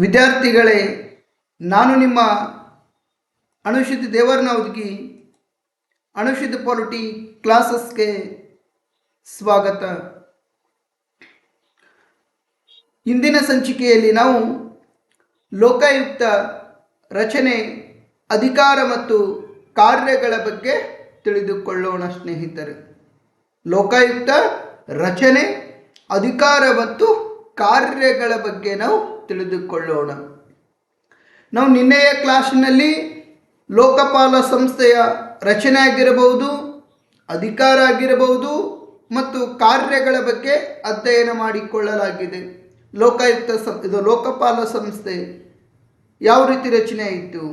ವಿದ್ಯಾರ್ಥಿಗಳೇ, ನಾನು ನಿಮ್ಮ ಅನುಷಿತ್ ದೇವರನವದಗಿ ಅನುಷಿತ್ ಪಾಲಿಟಿ ಕ್ಲಾಸಸ್ಗೆ ಸ್ವಾಗತ. ಇಂದಿನ ಸಂಚಿಕೆಯಲ್ಲಿ ನಾವು ಲೋಕಾಯುಕ್ತ ರಚನೆ, ಅಧಿಕಾರ ಮತ್ತು ಕಾರ್ಯಗಳ ಬಗ್ಗೆ ತಿಳಿದುಕೊಳ್ಳೋಣ ಸ್ನೇಹಿತರೆ. ಲೋಕಾಯುಕ್ತ ರಚನೆ, ಅಧಿಕಾರ ಮತ್ತು ಕಾರ್ಯಗಳ ಬಗ್ಗೆ ನಾವು ತಿಳಿದುಕೊಳ್ಳೋಣ. ನಾವು ನಿನ್ನೆಯ ಕ್ಲಾಸಿನಲ್ಲಿ ಲೋಕಪಾಲ ಸಂಸ್ಥೆಯ ರಚನೆ ಆಗಿರಬಹುದು, ಅಧಿಕಾರ ಆಗಿರಬಹುದು ಮತ್ತು ಕಾರ್ಯಗಳ ಬಗ್ಗೆ ಅಧ್ಯಯನ ಮಾಡಿಕೊಳ್ಳಲಾಗಿದೆ. ಇದು ಲೋಕಪಾಲ ಸಂಸ್ಥೆ ಯಾವ ರೀತಿ ರಚನೆ ಆಯಿತು,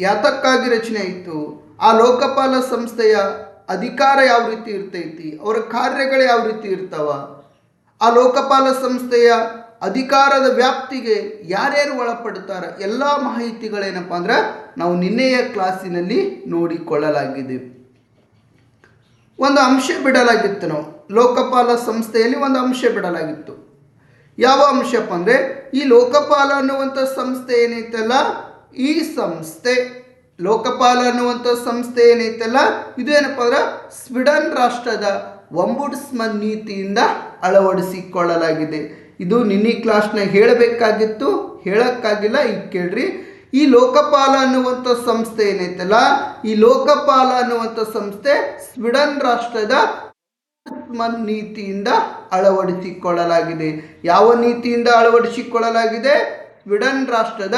ಯಾತಕ್ಕಾಗಿ ರಚನೆ ಆಯಿತು, ಆ ಲೋಕಪಾಲ ಸಂಸ್ಥೆಯ ಅಧಿಕಾರ ಯಾವ ರೀತಿ ಇರ್ತೈತಿ, ಅವರ ಕಾರ್ಯಗಳು ಯಾವ ರೀತಿ ಇರ್ತಾವ, ಆ ಲೋಕಪಾಲ ಸಂಸ್ಥೆಯ ಅಧಿಕಾರದ ವ್ಯಾಪ್ತಿಗೆ ಯಾರ್ಯಾರು ಒಳಪಡ್ತಾರೆ, ಎಲ್ಲ ಮಾಹಿತಿಗಳೇನಪ್ಪ ಅಂದ್ರೆ ನಾವು ನಿನ್ನೆಯ ಕ್ಲಾಸಿನಲ್ಲಿ ನೋಡಿಕೊಳ್ಳಲಾಗಿದೆ. ಒಂದು ಅಂಶ ಬಿಡಲಾಗಿತ್ತು. ನಾವು ಲೋಕಪಾಲ ಸಂಸ್ಥೆಯಲ್ಲಿ ಒಂದು ಅಂಶ ಬಿಡಲಾಗಿತ್ತು. ಯಾವ ಅಂಶಪ್ಪ ಅಂದರೆ, ಈ ಲೋಕಪಾಲ ಅನ್ನುವಂಥ ಸಂಸ್ಥೆ ಏನೈತಲ್ಲ, ಈ ಸಂಸ್ಥೆ ಲೋಕಪಾಲ ಅನ್ನುವಂಥ ಸಂಸ್ಥೆ ಏನೈತಲ್ಲ, ಇದು ಏನಪ್ಪ ಅಂದ್ರೆ ಸ್ವೀಡನ್ ರಾಷ್ಟ್ರದ ಒಂಬುಡ್ಸ್ಮನ್ ನೀತಿಯಿಂದ ಅಳವಡಿಸಿಕೊಳ್ಳಲಾಗಿದೆ. ಇದು ನಿನ್ನೆ ಕ್ಲಾಸ್ನಾಗ ಹೇಳಬೇಕಾಗಿತ್ತು, ಹೇಳಕ್ಕಾಗಿಲ್ಲ. ಈಗ ಕೇಳ್ರಿ, ಈ ಲೋಕಪಾಲ ಅನ್ನುವಂಥ ಸಂಸ್ಥೆ ಏನೈತಲ್ಲ, ಈ ಲೋಕಪಾಲ ಅನ್ನುವಂಥ ಸಂಸ್ಥೆ ಸ್ವೀಡನ್ ರಾಷ್ಟ್ರದ ನೀತಿಯಿಂದ ಅಳವಡಿಸಿಕೊಳ್ಳಲಾಗಿದೆ. ಯಾವ ನೀತಿಯಿಂದ ಅಳವಡಿಸಿಕೊಳ್ಳಲಾಗಿದೆ? ಸ್ವೀಡನ್ ರಾಷ್ಟ್ರದ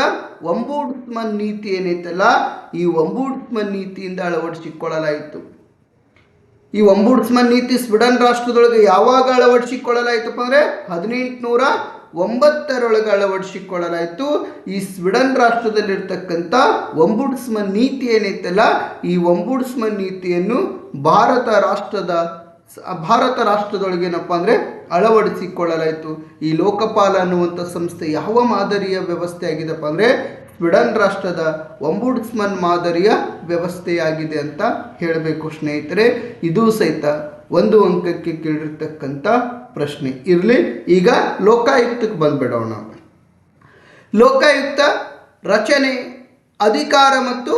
ಒಂಬುಡ್ಸ್ಮನ್ ನೀತಿ ಏನೈತಲ್ಲ, ಈ ಒಂಬುಡ್ಸ್ಮನ್ ನೀತಿಯಿಂದ ಅಳವಡಿಸಿಕೊಳ್ಳಲಾಯಿತು. ಈ ಒಂಬುಡ್ಸ್ಮನ್ ನೀತಿ ಸ್ವೀಡನ್ ರಾಷ್ಟ್ರದೊಳಗೆ ಯಾವಾಗ ಅಳವಡಿಸಿಕೊಳ್ಳಲಾಯಿತಪ್ಪ ಅಂದರೆ 1809 ಅಳವಡಿಸಿಕೊಳ್ಳಲಾಯಿತು. ಈ ಸ್ವೀಡನ್ ರಾಷ್ಟ್ರದಲ್ಲಿರ್ತಕ್ಕಂಥ ಒಂಬುಡ್ಸ್ಮನ್ ನೀತಿ ಏನೈತಲ್ಲ, ಈ ಒಂಬುಡ್ಸ್ಮನ್ ನೀತಿಯನ್ನು ಭಾರತ ರಾಷ್ಟ್ರದೊಳಗೆ ಏನಪ್ಪ ಅಂದರೆ ಅಳವಡಿಸಿಕೊಳ್ಳಲಾಯಿತು. ಈ ಲೋಕಪಾಲ ಅನ್ನುವಂಥ ಸಂಸ್ಥೆ ಯಾವ ಮಾದರಿಯ ವ್ಯವಸ್ಥೆ ಆಗಿದೆಪ್ಪ ಅಂದರೆ ಸ್ವೀಡನ್ ರಾಷ್ಟ್ರದ ಒಂಬುಡ್ಸ್ಮನ್ ಮಾದರಿಯ ವ್ಯವಸ್ಥೆಯಾಗಿದೆ ಅಂತ ಹೇಳಬೇಕು ಸ್ನೇಹಿತರೆ. ಇದು ಸಹಿತ ಒಂದು ಅಂಕಕ್ಕೆ ಕೇಳಿರ್ತಕ್ಕಂಥ ಪ್ರಶ್ನೆ ಇರಲಿ. ಈಗ ಲೋಕಾಯುಕ್ತಕ್ಕೆ ಬಂದ್ಬಿಡೋಣ. ಲೋಕಾಯುಕ್ತ ರಚನೆ, ಅಧಿಕಾರ ಮತ್ತು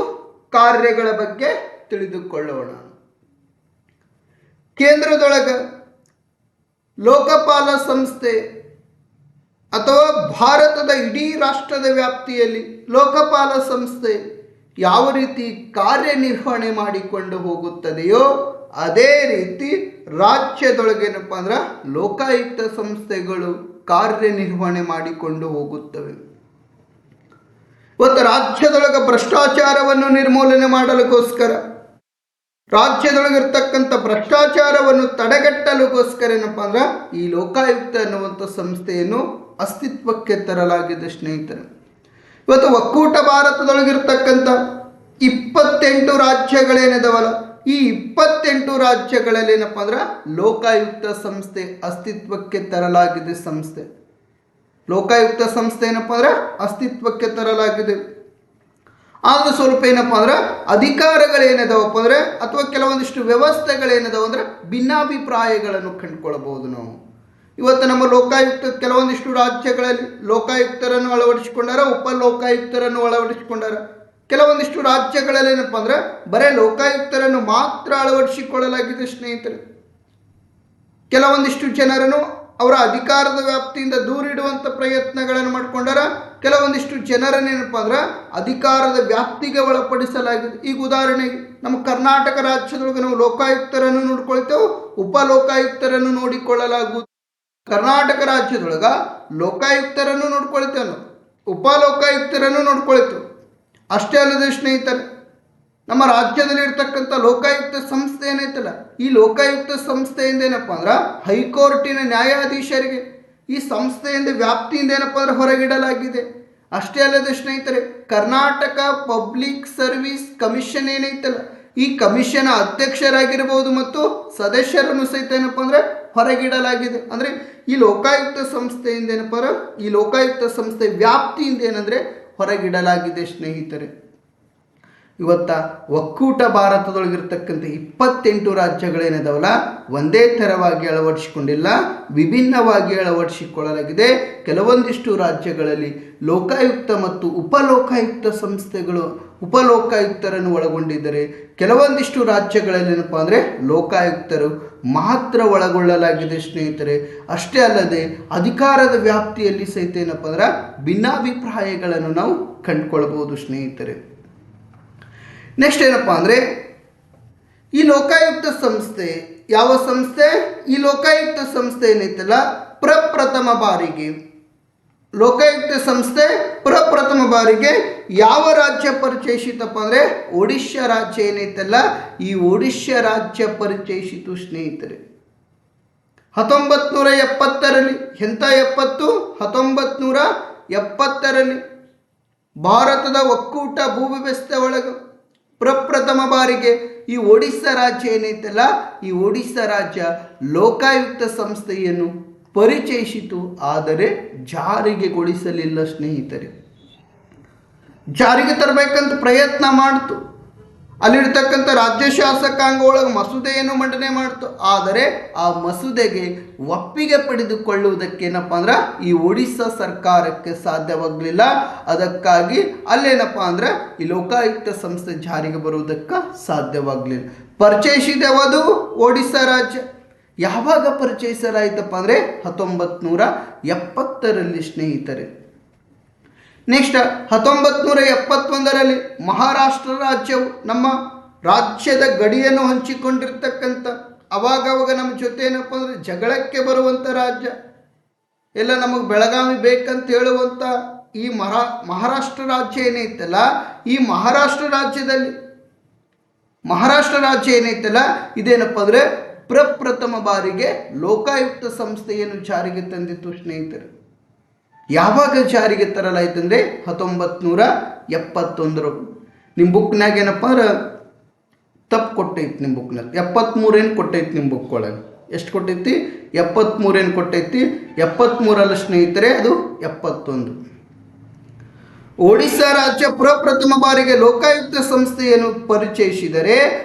ಕಾರ್ಯಗಳ ಬಗ್ಗೆ ತಿಳಿದುಕೊಳ್ಳೋಣ. ಕೇಂದ್ರದೊಳಗೆ ಲೋಕಪಾಲ ಸಂಸ್ಥೆ ಅಥವಾ ಭಾರತದ ಇಡೀ ರಾಷ್ಟ್ರದ ವ್ಯಾಪ್ತಿಯಲ್ಲಿ ಲೋಕಪಾಲ ಸಂಸ್ಥೆ ಯಾವ ರೀತಿ ಕಾರ್ಯನಿರ್ವಹಣೆ ಮಾಡಿಕೊಂಡು ಹೋಗುತ್ತದೆಯೋ ಅದೇ ರೀತಿ ರಾಜ್ಯದೊಳಗೇನಪ್ಪ ಅಂದ್ರೆ ಲೋಕಾಯುಕ್ತ ಸಂಸ್ಥೆಗಳು ಕಾರ್ಯನಿರ್ವಹಣೆ ಮಾಡಿಕೊಂಡು ಹೋಗುತ್ತವೆ. ಇವತ್ತು ರಾಜ್ಯದೊಳಗೆ ಭ್ರಷ್ಟಾಚಾರವನ್ನು ನಿರ್ಮೂಲನೆ ಮಾಡಲಿಕ್ಕೋಸ್ಕರ, ರಾಜ್ಯದೊಳಗಿರ್ತಕ್ಕಂಥ ಭ್ರಷ್ಟಾಚಾರವನ್ನು ತಡೆಗಟ್ಟಲಿಕ್ಕೋಸ್ಕರ ಏನಪ್ಪ ಅಂದ್ರೆ ಈ ಲೋಕಾಯುಕ್ತ ಅನ್ನುವಂಥ ಸಂಸ್ಥೆಯನ್ನು ಅಸ್ತಿತ್ವಕ್ಕೆ ತರಲಾಗಿದೆ ಸ್ನೇಹಿತರೆ. ಇವತ್ತು ಒಕ್ಕೂಟ ಭಾರತದೊಳಗಿರ್ತಕ್ಕಂಥ 28 ರಾಜ್ಯಗಳೇನಿದಾವಲ್ಲ, ಈ 28 ರಾಜ್ಯಗಳಲ್ಲಿ ಏನಪ್ಪ ಅಂದ್ರೆ ಲೋಕಾಯುಕ್ತ ಸಂಸ್ಥೆ ಅಸ್ತಿತ್ವಕ್ಕೆ ತರಲಾಗಿದೆ. ಲೋಕಾಯುಕ್ತ ಸಂಸ್ಥೆ ಏನಪ್ಪ ಅಂದ್ರೆ ಅಸ್ತಿತ್ವಕ್ಕೆ ತರಲಾಗಿದೆ. ಆದರೂ ಸ್ವಲ್ಪ ಏನಪ್ಪ ಅಂದ್ರೆ ಅಧಿಕಾರಗಳೇನಿದಾವಪ್ಪ ಅಂದರೆ ಅಥವಾ ಕೆಲವೊಂದಿಷ್ಟು ವ್ಯವಸ್ಥೆಗಳೇನಿದಾವ ಅಂದರೆ ಭಿನ್ನಾಭಿಪ್ರಾಯಗಳನ್ನು ಕಂಡುಕೊಳ್ಬಹುದು ನಾವು. ಇವತ್ತು ನಮ್ಮ ಲೋಕಾಯುಕ್ತ ಕೆಲವೊಂದಿಷ್ಟು ರಾಜ್ಯಗಳಲ್ಲಿ ಲೋಕಾಯುಕ್ತರನ್ನು ಅಳವಡಿಸಿಕೊಂಡಾರ, ಉಪ ಲೋಕಾಯುಕ್ತರನ್ನು ಅಳವಡಿಸಿಕೊಂಡಾರ. ಕೆಲವೊಂದಿಷ್ಟು ರಾಜ್ಯಗಳಲ್ಲಿ ಏನಪ್ಪ ಅಂದರೆ ಬರೀ ಲೋಕಾಯುಕ್ತರನ್ನು ಮಾತ್ರ ಅಳವಡಿಸಿಕೊಳ್ಳಲಾಗಿದೆ ಸ್ನೇಹಿತರೆ. ಕೆಲವೊಂದಿಷ್ಟು ಜನರನ್ನು ಅವರ ಅಧಿಕಾರದ ವ್ಯಾಪ್ತಿಯಿಂದ ದೂರಿಡುವಂಥ ಪ್ರಯತ್ನಗಳನ್ನು ಮಾಡಿಕೊಂಡಾರ. ಕೆಲವೊಂದಿಷ್ಟು ಜನರನ್ನೇನಪ್ಪ ಅಂದ್ರೆ ಅಧಿಕಾರದ ವ್ಯಾಪ್ತಿಗೆ ಒಳಪಡಿಸಲಾಗಿದೆ. ಈಗ ಉದಾಹರಣೆಗೆ ನಮ್ಮ ಕರ್ನಾಟಕ ರಾಜ್ಯದೊಳಗೆ ನಾವು ಲೋಕಾಯುಕ್ತರನ್ನು ನೋಡ್ಕೊಳ್ತೇವೆ, ಉಪ ಲೋಕಾಯುಕ್ತರನ್ನು ನೋಡಿಕೊಳ್ಳಲಾಗುವುದು. ಕರ್ನಾಟಕ ರಾಜ್ಯದೊಳಗೆ ಲೋಕಾಯುಕ್ತರನ್ನು ನೋಡ್ಕೊಳ್ತೇವೆ, ನಾವು ಉಪ ಲೋಕಾಯುಕ್ತರನ್ನು ನೋಡ್ಕೊಳ್ತೇವೆ. ಅಷ್ಟೇ ಅಲ್ಲದೆ ಸ್ನೇಹಿತರೆ, ನಮ್ಮ ರಾಜ್ಯದಲ್ಲಿ ಇರ್ತಕ್ಕಂಥ ಲೋಕಾಯುಕ್ತ ಸಂಸ್ಥೆ ಏನೈತಲ್ಲ, ಈ ಲೋಕಾಯುಕ್ತ ಸಂಸ್ಥೆಯಿಂದ ಏನಪ್ಪ ಅಂದ್ರೆ ಹೈಕೋರ್ಟಿನ ನ್ಯಾಯಾಧೀಶರಿಗೆ ಈ ಸಂಸ್ಥೆಯಿಂದ ವ್ಯಾಪ್ತಿಯಿಂದ ಏನಪ್ಪ ಅಂದ್ರೆ ಹೊರಗಿಡಲಾಗಿದೆ. ಅಷ್ಟೇ ಅಲ್ಲದೆ ಸ್ನೇಹಿತರೆ, ಕರ್ನಾಟಕ ಪಬ್ಲಿಕ್ ಸರ್ವಿಸ್ ಕಮಿಷನ್ ಏನೈತಲ್ಲ, ಈ ಕಮಿಷನ್ ಅಧ್ಯಕ್ಷರಾಗಿರ್ಬೋದು ಮತ್ತು ಸದಸ್ಯರನ್ನು ಸಹಿತ ಏನಪ್ಪ ಅಂದ್ರೆ ಹೊರಗಿಡಲಾಗಿದೆ. ಅಂದರೆ ಈ ಲೋಕಾಯುಕ್ತ ಸಂಸ್ಥೆಯಿಂದ ಏನಪ್ಪ ಅಂದ್ರೆ ಈ ಲೋಕಾಯುಕ್ತ ಸಂಸ್ಥೆ ವ್ಯಾಪ್ತಿಯಿಂದ ಏನಂದರೆ ಹೊರಗಿಡಲಾಗಿದೆ ಸ್ನೇಹಿತರೆ. ಇವತ್ತ ಒಕ್ಕೂಟ ಭಾರತದೊಳಗಿರ್ತಕ್ಕಂಥ 28 ರಾಜ್ಯಗಳೇನಿದಾವಲ್ಲ ಒಂದೇ ಥರವಾಗಿ ಅಳವಡಿಸಿಕೊಂಡಿಲ್ಲ, ವಿಭಿನ್ನವಾಗಿ ಅಳವಡಿಸಿಕೊಳ್ಳಲಾಗಿದೆ. ಕೆಲವೊಂದಿಷ್ಟು ರಾಜ್ಯಗಳಲ್ಲಿ ಲೋಕಾಯುಕ್ತ ಮತ್ತು ಉಪಲೋಕಾಯುಕ್ತ ಸಂಸ್ಥೆಗಳು ಉಪಲೋಕಾಯುಕ್ತರನ್ನು ಒಳಗೊಂಡಿದ್ದರೆ ಕೆಲವೊಂದಿಷ್ಟು ರಾಜ್ಯಗಳಲ್ಲಿ ಏನಪ್ಪ ಅಂದರೆ ಲೋಕಾಯುಕ್ತರು ಮಾತ್ರ ಒಳಗೊಳ್ಳಲಾಗಿದೆ ಸ್ನೇಹಿತರೆ. ಅಷ್ಟೇ ಅಲ್ಲದೆ ಅಧಿಕಾರದ ವ್ಯಾಪ್ತಿಯಲ್ಲಿ ಸಹಿತ ಏನಪ್ಪ ಅಂದ್ರೆ ಭಿನ್ನಾಭಿಪ್ರಾಯಗಳನ್ನು ನಾವು ಕಂಡುಕೊಳ್ಬೋದು ಸ್ನೇಹಿತರೆ. ನೆಕ್ಸ್ಟ್ ಏನಪ್ಪ ಅಂದರೆ ಈ ಲೋಕಾಯುಕ್ತ ಸಂಸ್ಥೆ ಯಾವ ಸಂಸ್ಥೆ? ಈ ಲೋಕಾಯುಕ್ತ ಸಂಸ್ಥೆ ಏನೈತಲ್ಲ ಪ್ರಪ್ರಥಮ ಬಾರಿಗೆ ಲೋಕಾಯುಕ್ತ ಸಂಸ್ಥೆ ಪ್ರಪ್ರಥಮ ಬಾರಿಗೆ ಯಾವ ರಾಜ್ಯ ಪರಿಚಯಿಸಿತಪ್ಪ ಅಂದರೆ ಒಡಿಶಾ ರಾಜ್ಯ ಏನೈತಲ್ಲ ಈ ಒಡಿಶಾ ರಾಜ್ಯ ಪರಿಚಯಿಸಿತು ಸ್ನೇಹಿತರೆ. 1970ರಲ್ಲಿ ಎಂಥ 1970ರಲ್ಲಿ ಭಾರತದ ಒಕ್ಕೂಟ ಭೂವ್ಯವಸ್ಥೆ ಒಳಗೆ ಪ್ರಪ್ರಥಮ ಬಾರಿಗೆ ಈ ಒಡಿಶಾ ರಾಜ್ಯ ಏನೈತಲ್ಲ ಈ ಒಡಿಶಾ ರಾಜ್ಯ ಲೋಕಾಯುಕ್ತ ಸಂಸ್ಥೆಯನ್ನು ಪರಿಚಯಿಸಿತು, ಆದರೆ ಜಾರಿಗೆಗೊಳಿಸಲಿಲ್ಲ ಸ್ನೇಹಿತರೆ. ಜಾರಿಗೆ ತರಬೇಕಂತ ಪ್ರಯತ್ನ ಮಾಡ್ತು, ಅಲ್ಲಿರ್ತಕ್ಕಂಥ ರಾಜ್ಯ ಶಾಸಕಾಂಗ ಒಳಗೆ ಮಸೂದೆಯನ್ನು ಮಂಡನೆ ಮಾಡ್ತು, ಆದರೆ ಆ ಮಸೂದೆಗೆ ಒಪ್ಪಿಗೆ ಪಡೆದುಕೊಳ್ಳುವುದಕ್ಕೆ ಏನಪ್ಪ ಅಂದ್ರೆ ಈ ಒಡಿಶಾ ಸರ್ಕಾರಕ್ಕೆ ಸಾಧ್ಯವಾಗಲಿಲ್ಲ. ಅದಕ್ಕಾಗಿ ಅಲ್ಲೇನಪ್ಪ ಅಂದ್ರೆ ಈ ಲೋಕಾಯುಕ್ತ ಸಂಸ್ಥೆ ಜಾರಿಗೆ ಬರುವುದಕ್ಕೆ ಸಾಧ್ಯವಾಗಲಿಲ್ಲ. ಪರಿಚಯಿಸಿದೆವದು ಒಡಿಶಾ ರಾಜ್ಯ. ಯಾವಾಗ ಪರಿಚಯಿಸಲಾಯಿತಪ್ಪ ಅಂದರೆ 1970ರಲ್ಲಿ ಸ್ನೇಹಿತರೆ. ನೆಕ್ಸ್ಟ್ 1971ರಲ್ಲಿ ಮಹಾರಾಷ್ಟ್ರ ರಾಜ್ಯವು ನಮ್ಮ ರಾಜ್ಯದ ಗಡಿಯನ್ನು ಹಂಚಿಕೊಂಡಿರ್ತಕ್ಕಂಥ ಅವಾಗವಾಗ ನಮ್ಮ ಜೊತೆ ಏನಪ್ಪ ಅಂದರೆ ಜಗಳಕ್ಕೆ ಬರುವಂಥ ರಾಜ್ಯ, ಎಲ್ಲ ನಮಗೆ ಬೆಳಗಾವಿ ಬೇಕಂತ ಹೇಳುವಂಥ ಈ ಮಹಾರಾಷ್ಟ್ರ ರಾಜ್ಯ ಏನೈತಲ್ಲ ಈ ಮಹಾರಾಷ್ಟ್ರ ರಾಜ್ಯ ಏನೈತಲ್ಲ ಇದೇನಪ್ಪ ಅಂದರೆ ಪ್ರಪ್ರಥಮ ಬಾರಿಗೆ ಲೋಕಾಯುಕ್ತ ಸಂಸ್ಥೆಯನ್ನು ಜಾರಿಗೆ ತಂದಿತ್ತು ಸ್ನೇಹಿತರೆ. ಯಾವಾಗ ಜಾರಿಗೆ ತರಲಾಯ್ತಂದರೆ 1971. ನಿಮ್ಮ ಬುಕ್ನಾಗ ಏನಪ್ಪ ಅಂದ್ರೆ ತಪ್ಪು ಕೊಟ್ಟೈತಿ, ನಿಮ್ಮ ಬುಕ್ನಾಗ 73 ಕೊಟ್ಟೈತಿ, ನಿಮ್ಮ ಬುಕ್ ಒಳಗೆ ಎಷ್ಟು ಕೊಟ್ಟೈತಿ 73 ಕೊಟ್ಟೈತಿ. 73 ಸ್ನೇಹಿತರೆ ಅದು 71. ಒಡಿಶಾ ರಾಜ್ಯ ಪ್ರಪ್ರಥಮ ಬಾರಿಗೆ ಲೋಕಾಯುಕ್ತ ಸಂಸ್ಥೆಯನ್ನು ಪರಿಚಯಿಸಿದರೆ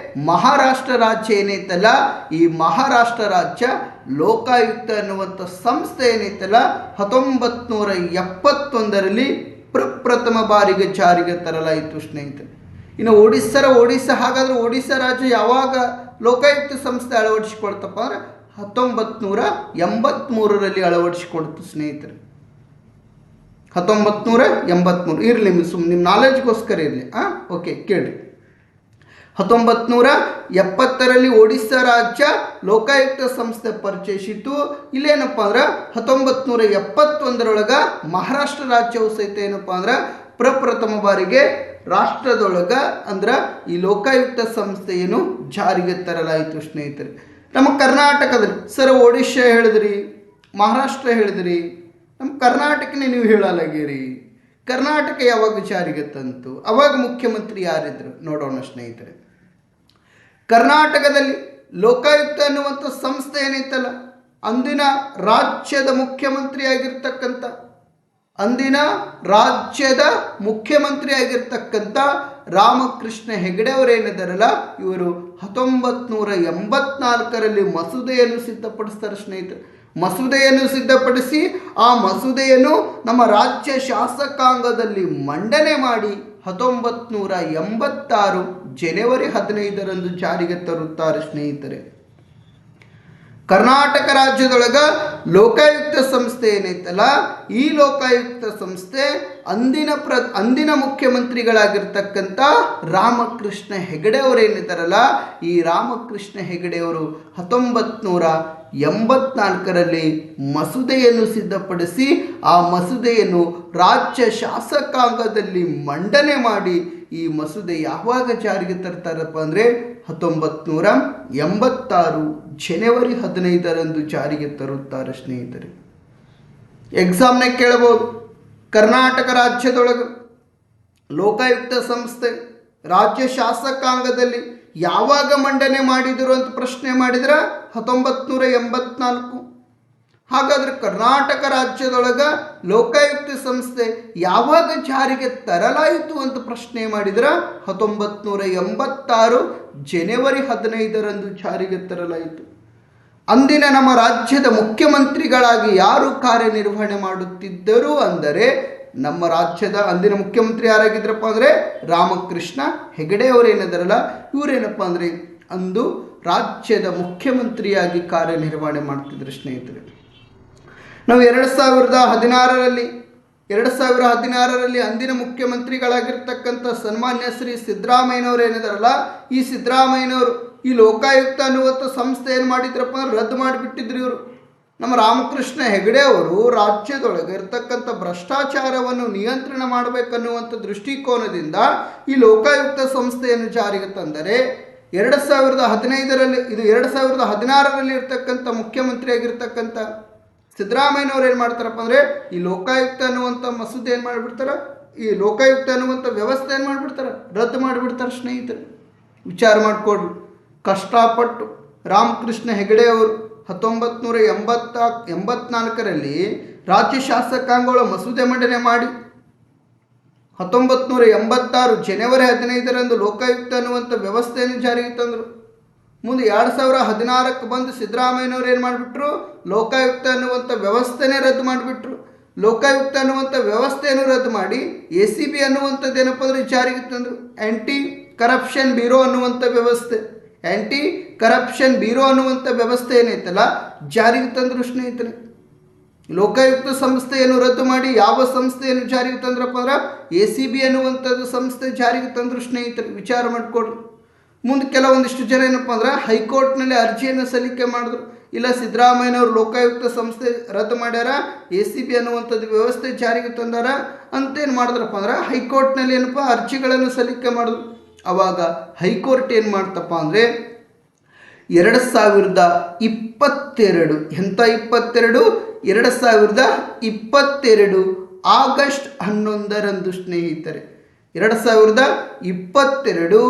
ಮಹಾರಾಷ್ಟ್ರ ರಾಜ್ಯ ಏನೈತಲ್ಲ ಈ ಮಹಾರಾಷ್ಟ್ರ ರಾಜ್ಯ ಲೋಕಾಯುಕ್ತ ಅನ್ನುವಂಥ ಸಂಸ್ಥೆ ಏನೈತಲ್ಲ 1971ರಲ್ಲಿ ಪ್ರಪ್ರಥಮ ಬಾರಿಗೆ ಜಾರಿಗೆ ತರಲಾಯಿತು ಸ್ನೇಹಿತರೆ. ಇನ್ನು ಒಡಿಶಾ ಹಾಗಾದರೆ ಒಡಿಶಾ ರಾಜ್ಯ ಯಾವಾಗ ಲೋಕಾಯುಕ್ತ ಸಂಸ್ಥೆ ಅಳವಡಿಸಿಕೊಳ್ತಪ್ಪ ಅಂದರೆ 1983ರಲ್ಲಿ ಅಳವಡಿಸಿಕೊಡ್ತು ಸ್ನೇಹಿತರೆ. 1983 ಇರಲಿ, ನಿಮ್ಮ ನಾಲೆಜ್ಗೋಸ್ಕರ ಇರಲಿ. ಓಕೆ ಕೇಳಿ. 1970ರಲ್ಲಿ ಒಡಿಶಾ ರಾಜ್ಯ ಲೋಕಾಯುಕ್ತ ಸಂಸ್ಥೆ ಪರಿಚಯಿಸಿತು. ಇಲ್ಲೇನಪ್ಪ ಅಂದ್ರೆ 1971ರೊಳಗೆ ಮಹಾರಾಷ್ಟ್ರ ರಾಜ್ಯವು ಸಹಿತ ಏನಪ್ಪ ಅಂದ್ರೆ ಪ್ರಪ್ರಥಮ ಬಾರಿಗೆ ರಾಷ್ಟ್ರದೊಳಗೆ ಅಂದ್ರೆ ಈ ಲೋಕಾಯುಕ್ತ ಸಂಸ್ಥೆಯನ್ನು ಜಾರಿಗೆ ತರಲಾಯಿತು ಸ್ನೇಹಿತರೆ. ನಮ್ಮ ಕರ್ನಾಟಕದಲ್ಲಿ ಸರ್ ಒಡಿಶಾ ಹೇಳಿದ್ರಿ, ಮಹಾರಾಷ್ಟ್ರ ಹೇಳಿದ್ರಿ, ನಮ್ಮ ಕರ್ನಾಟಕನೇ ನೀವು ಹೇಳಲಾಗಿರಿ. ಕರ್ನಾಟಕ ಯಾವಾಗ ಜಾರಿಗೆ ತಂತು, ಅವಾಗ ಮುಖ್ಯಮಂತ್ರಿ ಯಾರಿದ್ರು ನೋಡೋಣ ಸ್ನೇಹಿತರೆ. ಕರ್ನಾಟಕದಲ್ಲಿ ಲೋಕಾಯುಕ್ತ ಅನ್ನುವಂಥ ಸಂಸ್ಥೆ ಏನೈತಲ್ಲ ಅಂದಿನ ರಾಜ್ಯದ ಮುಖ್ಯಮಂತ್ರಿ ಆಗಿರ್ತಕ್ಕಂಥ ರಾಮಕೃಷ್ಣ ಹೆಗಡೆ ಅವರೇನಿದ್ದಾರಲ್ಲ ಇವರು 1984ರಲ್ಲಿ ಮಸೂದೆಯನ್ನು ಸಿದ್ಧಪಡಿಸ್ತಾರೆ ಸ್ನೇಹಿತರೆ. ಮಸೂದೆಯನ್ನು ಸಿದ್ಧಪಡಿಸಿ ಆ ಮಸೂದೆಯನ್ನು ನಮ್ಮ ರಾಜ್ಯ ಶಾಸಕಾಂಗದಲ್ಲಿ ಮಂಡನೆ ಮಾಡಿ 1986 ಜನವರಿ 15ರಂದು ಜಾರಿಗೆ ತರುತ್ತಾರೆ ಸ್ನೇಹಿತರೆ. ಕರ್ನಾಟಕ ರಾಜ್ಯದೊಳಗ ಲೋಕಾಯುಕ್ತ ಸಂಸ್ಥೆ ಏನೈತಲ್ಲ ಈ ಲೋಕಾಯುಕ್ತ ಸಂಸ್ಥೆ ಅಂದಿನ ಮುಖ್ಯಮಂತ್ರಿಗಳಾಗಿರ್ತಕ್ಕಂಥ ರಾಮಕೃಷ್ಣ ಹೆಗಡೆ ಅವರೇನಿದ್ದಾರಲ್ಲ ಈ ರಾಮಕೃಷ್ಣ ಹೆಗಡೆ ಅವರು 1984ರಲ್ಲಿ ಮಸೂದೆಯನ್ನು ಸಿದ್ಧಪಡಿಸಿ ಆ ಮಸೂದೆಯನ್ನು ರಾಜ್ಯ ಶಾಸಕಾಂಗದಲ್ಲಿ ಮಂಡನೆ ಮಾಡಿ ಈ ಮಸೂದೆ ಯಾವಾಗ ಜಾರಿಗೆ ತರ್ತಾರಪ್ಪ ಅಂದರೆ 1986 ಜನವರಿ 15ರಂದು ಜಾರಿಗೆ ತರುತ್ತಾರೆ ಸ್ನೇಹಿತರೆ. ಎಕ್ಸಾಮ್ನಾಗ ಕೇಳಬಹುದು, ಕರ್ನಾಟಕ ರಾಜ್ಯದೊಳಗೆ ಲೋಕಾಯುಕ್ತ ಸಂಸ್ಥೆ ರಾಜ್ಯ ಶಾಸಕಾಂಗದಲ್ಲಿ ಯಾವಾಗ ಮಂಡನೆ ಮಾಡಿದರು ಅಂತ ಪ್ರಶ್ನೆ ಮಾಡಿದ್ರೆ 1984. ಹಾಗಾದ್ರೆ ಕರ್ನಾಟಕ ರಾಜ್ಯದೊಳಗ ಲೋಕಾಯುಕ್ತ ಸಂಸ್ಥೆ ಯಾವಾಗ ಜಾರಿಗೆ ತರಲಾಯಿತು ಅಂತ ಪ್ರಶ್ನೆ ಮಾಡಿದ್ರೆ 1986 ಜನವರಿ 15ರಂದು ಜಾರಿಗೆ ತರಲಾಯಿತು. ಅಂದಿನ ನಮ್ಮ ರಾಜ್ಯದ ಮುಖ್ಯಮಂತ್ರಿಗಳಾಗಿ ಯಾರು ಕಾರ್ಯನಿರ್ವಹಣೆ ಮಾಡುತ್ತಿದ್ದರು ಅಂದರೆ ನಮ್ಮ ರಾಜ್ಯದ ಅಂದಿನ ಮುಖ್ಯಮಂತ್ರಿ ಯಾರಾಗಿದ್ರಪ್ಪ ಅಂದರೆ ರಾಮಕೃಷ್ಣ ಹೆಗಡೆ ಅವರೇನಿದಾರಲ್ಲ ಇವರೇನಪ್ಪ ಅಂದರೆ ಅಂದು ರಾಜ್ಯದ ಮುಖ್ಯಮಂತ್ರಿಯಾಗಿ ಕಾರ್ಯನಿರ್ವಹಣೆ ಮಾಡ್ತಿದ್ರು ಸ್ನೇಹಿತರೆ. ನಾವು 2016ರಲ್ಲಿ ಅಂದಿನ ಮುಖ್ಯಮಂತ್ರಿಗಳಾಗಿರ್ತಕ್ಕಂಥ ಸನ್ಮಾನ್ಯ ಶ್ರೀ ಸಿದ್ದರಾಮಯ್ಯನವರು ಏನಿದಾರಲ್ಲ ಈ ಸಿದ್ದರಾಮಯ್ಯನವರು ಈ ಲೋಕಾಯುಕ್ತ ಅನ್ನುವಂಥ ಸಂಸ್ಥೆ ಏನು ಮಾಡಿದ್ರಪ್ಪ ಅಂದ್ರೆ ರದ್ದು ಮಾಡಿಬಿಟ್ಟಿದ್ರು ಇವರು. ನಮ್ಮ ರಾಮಕೃಷ್ಣ ಹೆಗಡೆ ಅವರು ರಾಜ್ಯದೊಳಗೆ ಇರ್ತಕ್ಕಂಥ ಭ್ರಷ್ಟಾಚಾರವನ್ನು ನಿಯಂತ್ರಣ ಮಾಡಬೇಕನ್ನುವಂಥ ದೃಷ್ಟಿಕೋನದಿಂದ ಈ ಲೋಕಾಯುಕ್ತ ಸಂಸ್ಥೆಯನ್ನು ಜಾರಿಗೆ ತಂದರೆ 2015ರಲ್ಲಿ ಇದು 2016ರಲ್ಲಿ ಇರ್ತಕ್ಕಂಥ ಮುಖ್ಯಮಂತ್ರಿಯಾಗಿರ್ತಕ್ಕಂಥ ಸಿದ್ದರಾಮಯ್ಯನವ್ರು ಏನು ಮಾಡ್ತಾರಪ್ಪ ಅಂದರೆ ಈ ಲೋಕಾಯುಕ್ತ ಅನ್ನುವಂಥ ಮಸೂದೆ ಏನು ಮಾಡಿಬಿಡ್ತಾರೆ, ಈ ಲೋಕಾಯುಕ್ತ ಅನ್ನುವಂಥ ವ್ಯವಸ್ಥೆ ಏನು ಮಾಡಿಬಿಡ್ತಾರೆ, ರದ್ದು ಮಾಡಿಬಿಡ್ತಾರೆ ಸ್ನೇಹಿತರೆ. ವಿಚಾರ ಮಾಡಿಕೊಡ್ರಿ. ಕಷ್ಟಪಟ್ಟು ರಾಮಕೃಷ್ಣ ಹೆಗಡೆ ಅವರು 1984ರಲ್ಲಿ ರಾಜ್ಯ ಶಾಸಕಾಂಗಗಳ ಮಸೂದೆ ಮಂಡನೆ ಮಾಡಿ 1986 ಜನವರಿ 15ರಂದು ಲೋಕಾಯುಕ್ತ ಅನ್ನುವಂಥ ವ್ಯವಸ್ಥೆಯನ್ನು ಜಾರಿಗೆ ತಂದರು. ಮುಂದೆ 2016ಕ್ಕೆ ಬಂದು ಸಿದ್ದರಾಮಯ್ಯನವ್ರು ಏನು ಮಾಡಿಬಿಟ್ರು, ಲೋಕಾಯುಕ್ತ ಅನ್ನುವಂಥ ವ್ಯವಸ್ಥೆನೇ ರದ್ದು ಮಾಡಿಬಿಟ್ರು. ಲೋಕಾಯುಕ್ತ ಅನ್ನುವಂಥ ವ್ಯವಸ್ಥೆಯನ್ನು ರದ್ದು ಮಾಡಿ ACB ಅನ್ನುವಂಥದ್ದು ಏನಪ್ಪ ಅಂದರೆ ಜಾರಿಗೆ ತಂದರು. ಆ್ಯಂಟಿ ಕರಪ್ಷನ್ ಬ್ಯೂರೋ ಅನ್ನುವಂಥ ವ್ಯವಸ್ಥೆ, ಆ್ಯಂಟಿ ಕರಪ್ಷನ್ ಬ್ಯೂರೋ ಅನ್ನುವಂಥ ವ್ಯವಸ್ಥೆ ಏನೈತಲ್ಲ ಜಾರಿಗೆ ತಂದರು ಸ್ನೇಹಿತರೆ. ಲೋಕಾಯುಕ್ತ ಸಂಸ್ಥೆಯನ್ನು ರದ್ದು ಮಾಡಿ ಯಾವ ಸಂಸ್ಥೆಯನ್ನು ಜಾರಿಗೆ ತಂದ್ರಪ್ಪ ಅಂದ್ರೆ ACB ಅನ್ನುವಂಥದ್ದು ಸಂಸ್ಥೆ ಜಾರಿಗೆ ತಂದರು ಸ್ನೇಹಿತರೆ. ವಿಚಾರ ಮಾಡಿಕೊಡ್ರಿ. ಮುಂದೆ ಕೆಲವೊಂದಿಷ್ಟು ಜನ ಏನಪ್ಪ ಅಂದ್ರೆ ಹೈಕೋರ್ಟ್ನಲ್ಲಿ ಅರ್ಜಿಯನ್ನು ಸಲ್ಲಿಕೆ ಮಾಡಿದ್ರು. ಇಲ್ಲ ಸಿದ್ದರಾಮಯ್ಯನವರು ಲೋಕಾಯುಕ್ತ ಸಂಸ್ಥೆ ರದ್ದು ಮಾಡ್ಯಾರ, ACB ಅನ್ನುವಂಥದ್ದು ವ್ಯವಸ್ಥೆ ಜಾರಿಗೆ ತಂದಾರ ಅಂತೇನು ಮಾಡಿದ್ರಪ್ಪ ಅಂದ್ರೆ ಹೈಕೋರ್ಟ್ನಲ್ಲಿ ಏನಪ್ಪ ಅರ್ಜಿಗಳನ್ನು ಸಲ್ಲಿಕೆ ಮಾಡಿದ್ರು. ಆವಾಗ ಹೈಕೋರ್ಟ್ ಏನು ಮಾಡ್ತಪ್ಪ ಅಂದರೆ 2022 ಎಂಥ 2022 ಆಗಸ್ಟ್ 11ರಂದು ಸ್ನೇಹಿತರೆ, 2022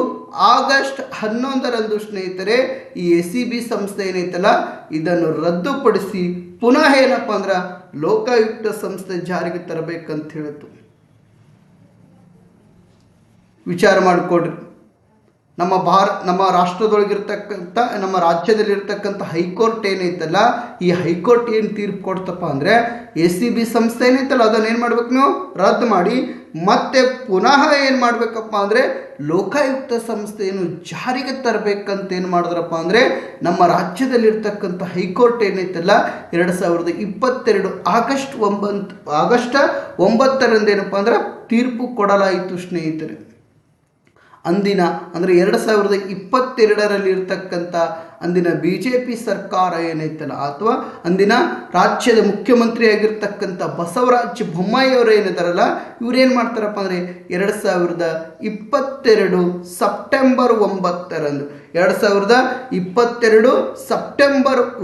ಆಗಸ್ಟ್ 11ರಂದು ಸ್ನೇಹಿತರೆ ಈ ACB ಸಂಸ್ಥೆ ಏನೈತಲ್ಲ ಇದನ್ನು ರದ್ದುಪಡಿಸಿ ಪುನಃ ಏನಪ್ಪ ಅಂದ್ರೆ ಲೋಕಾಯುಕ್ತ ಸಂಸ್ಥೆ ಜಾರಿಗೆ ತರಬೇಕಂತ ಹೇಳಿತು. ವಿಚಾರ ಮಾಡಿಕೊಡ್ರಿ. ನಮ್ಮ ರಾಷ್ಟ್ರದೊಳಗಿರ್ತಕ್ಕಂಥ ನಮ್ಮ ರಾಜ್ಯದಲ್ಲಿರ್ತಕ್ಕಂಥ ಹೈಕೋರ್ಟ್ ಏನೈತಲ್ಲ ಈ ಹೈಕೋರ್ಟ್ ಏನು ತೀರ್ಪು ಕೊಡ್ತಪ್ಪ ಅಂದರೆ ACB ಸಂಸ್ಥೆ ಏನೈತಲ್ಲ ಅದನ್ನು ಏನು ಮಾಡ್ಬೇಕು, ನೀವು ರದ್ದು ಮಾಡಿ ಮತ್ತೆ ಪುನಃ ಏನು ಮಾಡಬೇಕಪ್ಪ ಅಂದರೆ ಲೋಕಾಯುಕ್ತ ಸಂಸ್ಥೆಯನ್ನು ಜಾರಿಗೆ ತರಬೇಕಂತ ಏನು ಮಾಡಿದ್ರಪ್ಪ ಅಂದರೆ ನಮ್ಮ ರಾಜ್ಯದಲ್ಲಿರ್ತಕ್ಕಂಥ ಹೈಕೋರ್ಟ್ ಏನೈತಲ್ಲ 2022 ಆಗಸ್ಟ್ 9ರಂದು ಏನಪ್ಪ ಅಂದ್ರೆ ತೀರ್ಪು ಕೊಡಲಾಯಿತು ಸ್ನೇಹಿತರೆ. ಅಂದಿನ ಅಂದರೆ 2022ರಲ್ಲಿ ಇರ್ತಕ್ಕಂಥ ಅಂದಿನ BJP ಸರ್ಕಾರ ಏನೈತಲ್ಲ ಅಥವಾ ಅಂದಿನ ರಾಜ್ಯದ ಮುಖ್ಯಮಂತ್ರಿಯಾಗಿರ್ತಕ್ಕಂಥ ಬಸವರಾಜ ಬೊಮ್ಮಾಯಿ ಅವರು ಏನಿದಾರಲ್ಲ ಇವರೇನು ಮಾಡ್ತಾರಪ್ಪ ಅಂದರೆ 2022 ಸೆಪ್ಟೆಂಬರ್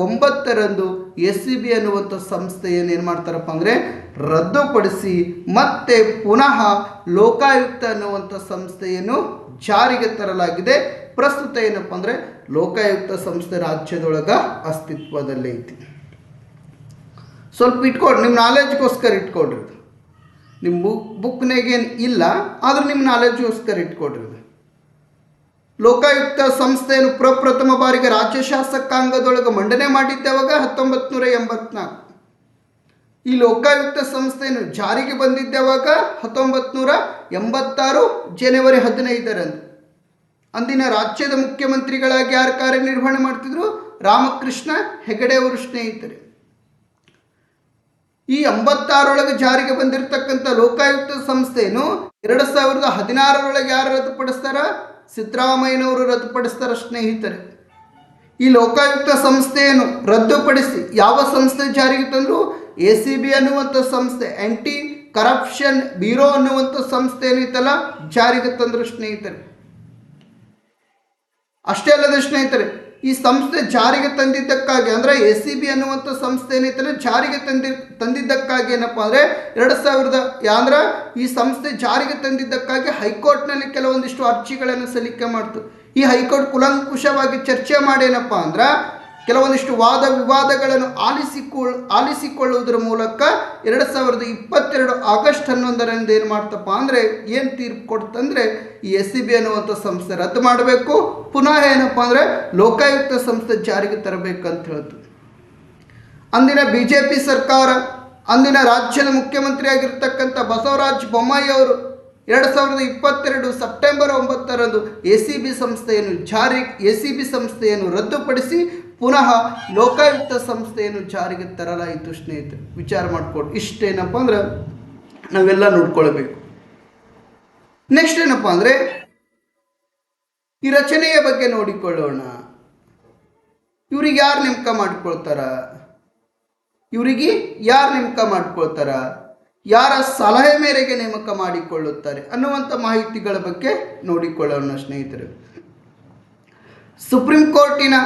9ರಂದು ACB ಅನ್ನುವಂಥ ಸಂಸ್ಥೆಯನ್ನು ಏನು ಮಾಡ್ತಾರಪ್ಪ ಅಂದರೆ ರದ್ದುಪಡಿಸಿ ಮತ್ತೆ ಪುನಃ ಲೋಕಾಯುಕ್ತ ಅನ್ನುವಂಥ ಸಂಸ್ಥೆಯನ್ನು ಜಾರಿಗೆ ತರಲಾಗಿದೆ. ಪ್ರಸ್ತುತ ಏನಪ್ಪ ಅಂದರೆ ಲೋಕಾಯುಕ್ತ ಸಂಸ್ಥೆ ರಾಜ್ಯದೊಳಗೆ ಅಸ್ತಿತ್ವದಲ್ಲೇ ಐತಿ. ಸ್ವಲ್ಪ ಇಟ್ಕೊಡ್ರಿ, ನಿಮ್ಮ ನಾಲೆಜ್ಗೋಸ್ಕರ ಇಟ್ಕೊಡ್ರಿ. ನಿಮ್ಮ ಬುಕ್ನಾಗೇನು ಇಲ್ಲ ಆದರೂ ನಿಮ್ಮ ನಾಲೆಜ್ಗೋಸ್ಕರ ಇಟ್ಕೊಡ್ರಿ. ಲೋಕಾಯುಕ್ತ ಸಂಸ್ಥೆಯನ್ನು ಪ್ರಪ್ರಥಮ ಬಾರಿಗೆ ರಾಜ್ಯ ಶಾಸಕಾಂಗದೊಳಗೆ ಮಂಡನೆ ಮಾಡಿದ್ದವಾಗ 1984. ಈ ಲೋಕಾಯುಕ್ತ ಸಂಸ್ಥೆಯನ್ನು ಜಾರಿಗೆ ಬಂದಿದ್ದವಾಗ 1986 ಜನವರಿ 15ರಂದು. ಅಂದಿನ ರಾಜ್ಯದ ಮುಖ್ಯಮಂತ್ರಿಗಳಾಗಿ ಯಾರು ಕಾರ್ಯನಿರ್ವಹಣೆ ಮಾಡ್ತಿದ್ರು, ರಾಮಕೃಷ್ಣ ಹೆಗಡೆ ಅವರು ಸ್ನೇಹಿತರೆ. ಈ 86ರೊಳಗೆ ಜಾರಿಗೆ ಬಂದಿರತಕ್ಕಂಥ ಲೋಕಾಯುಕ್ತ ಸಂಸ್ಥೆಯನ್ನು 2016ರೊಳಗೆ ಯಾರು ರದ್ದುಪಡಿಸ್ತಾರ, ಸಿದ್ದರಾಮಯ್ಯನವರು ರದ್ದುಪಡಿಸ್ತಾರ ಸ್ನೇಹಿತರೆ. ಈ ಲೋಕಾಯುಕ್ತ ಸಂಸ್ಥೆಯನ್ನು ರದ್ದುಪಡಿಸಿ ಯಾವ ಸಂಸ್ಥೆ ಜಾರಿಗೆ ತಂದರು, ACB ಅನ್ನುವಂಥ ಸಂಸ್ಥೆ, ಆ್ಯಂಟಿ ಕರಪ್ಷನ್ ಬ್ಯೂರೋ ಅನ್ನುವಂಥ ಸಂಸ್ಥೆ ಏನೈತಲ್ಲ ಜಾರಿಗೆ ತಂದರು ಸ್ನೇಹಿತರೆ. ಅಷ್ಟೇ ಅಲ್ಲದೆ ಸ್ನೇಹಿತರೆ ಈ ಸಂಸ್ಥೆ ಜಾರಿಗೆ ತಂದಿದ್ದಕ್ಕಾಗಿ ಅಂದರೆ ACB ಅನ್ನುವಂಥ ಸಂಸ್ಥೆ ಏನೈತಲ್ಲ ಜಾರಿಗೆ ತಂದಿದ್ದಕ್ಕಾಗಿ ಏನಪ್ಪ ಅಂದರೆ 2000 ಈ ಸಂಸ್ಥೆ ಜಾರಿಗೆ ತಂದಿದ್ದಕ್ಕಾಗಿ ಹೈಕೋರ್ಟ್ನಲ್ಲಿ ಕೆಲವೊಂದಿಷ್ಟು ಅರ್ಜಿಗಳನ್ನು ಸಲ್ಲಿಕೆ ಮಾಡ್ತು. ಈ ಹೈಕೋರ್ಟ್ ಕುಲಂಕುಷವಾಗಿ ಚರ್ಚೆ ಮಾಡಿ ಏನಪ್ಪ ಅಂದ್ರೆ ಕೆಲವೊಂದಿಷ್ಟು ವಾದ ವಿವಾದಗಳನ್ನು ಆಲಿಸಿಕೊಳ್ಳುವುದರ ಮೂಲಕ 2022 ಆಗಸ್ಟ್ 11ರಂದು ಏನು ಮಾಡ್ತಪ್ಪ ಅಂದರೆ ಏನು ತೀರ್ಪು ಕೊಡ್ತಂದರೆ ಈ SCB ಅನ್ನುವಂಥ ಸಂಸ್ಥೆ ರದ್ದು ಮಾಡಬೇಕು, ಪುನಃ ಏನಪ್ಪ ಅಂದರೆ ಲೋಕಾಯುಕ್ತ ಸಂಸ್ಥೆ ಜಾರಿಗೆ ತರಬೇಕಂತ ಹೇಳ್ತು. ಅಂದಿನ BJP ಸರ್ಕಾರ, ಅಂದಿನ ರಾಜ್ಯದ ಮುಖ್ಯಮಂತ್ರಿ ಆಗಿರ್ತಕ್ಕಂಥ ಬಸವರಾಜ ಬೊಮ್ಮಾಯಿ ಅವರು 2022 ಸೆಪ್ಟೆಂಬರ್ 9ರಂದು SCB ಸಂಸ್ಥೆಯನ್ನು ರದ್ದುಪಡಿಸಿ ಪುನಃ ಲೋಕಾಯುಕ್ತ ಸಂಸ್ಥೆಯನ್ನು ಜಾರಿಗೆ ತರಲಾಯಿತು. ಸ್ನೇಹಿತರೆ, ವಿಚಾರ ಮಾಡಿಕೊಡು. ಇಷ್ಟೇನಪ್ಪ ಅಂದ್ರೆ ನಾವೆಲ್ಲ ನೋಡ್ಕೊಳ್ಬೇಕು. ನೆಕ್ಸ್ಟ್ ಏನಪ್ಪ ಅಂದರೆ ಈ ರಚನೆಯ ಬಗ್ಗೆ ನೋಡಿಕೊಳ್ಳೋಣ. ಇವ್ರಿಗೆ ಯಾರು ನೇಮಕ ಮಾಡ್ಕೊಳ್ತಾರ, ಯಾರ ಸಲಹೆ ಮೇರೆಗೆ ನೇಮಕ ಮಾಡಿಕೊಳ್ಳುತ್ತಾರೆ ಅನ್ನುವಂಥ ಮಾಹಿತಿಗಳ ಬಗ್ಗೆ ನೋಡಿಕೊಳ್ಳೋಣ ಸ್ನೇಹಿತರೆ. ಸುಪ್ರೀಂ ಕೋರ್ಟಿನ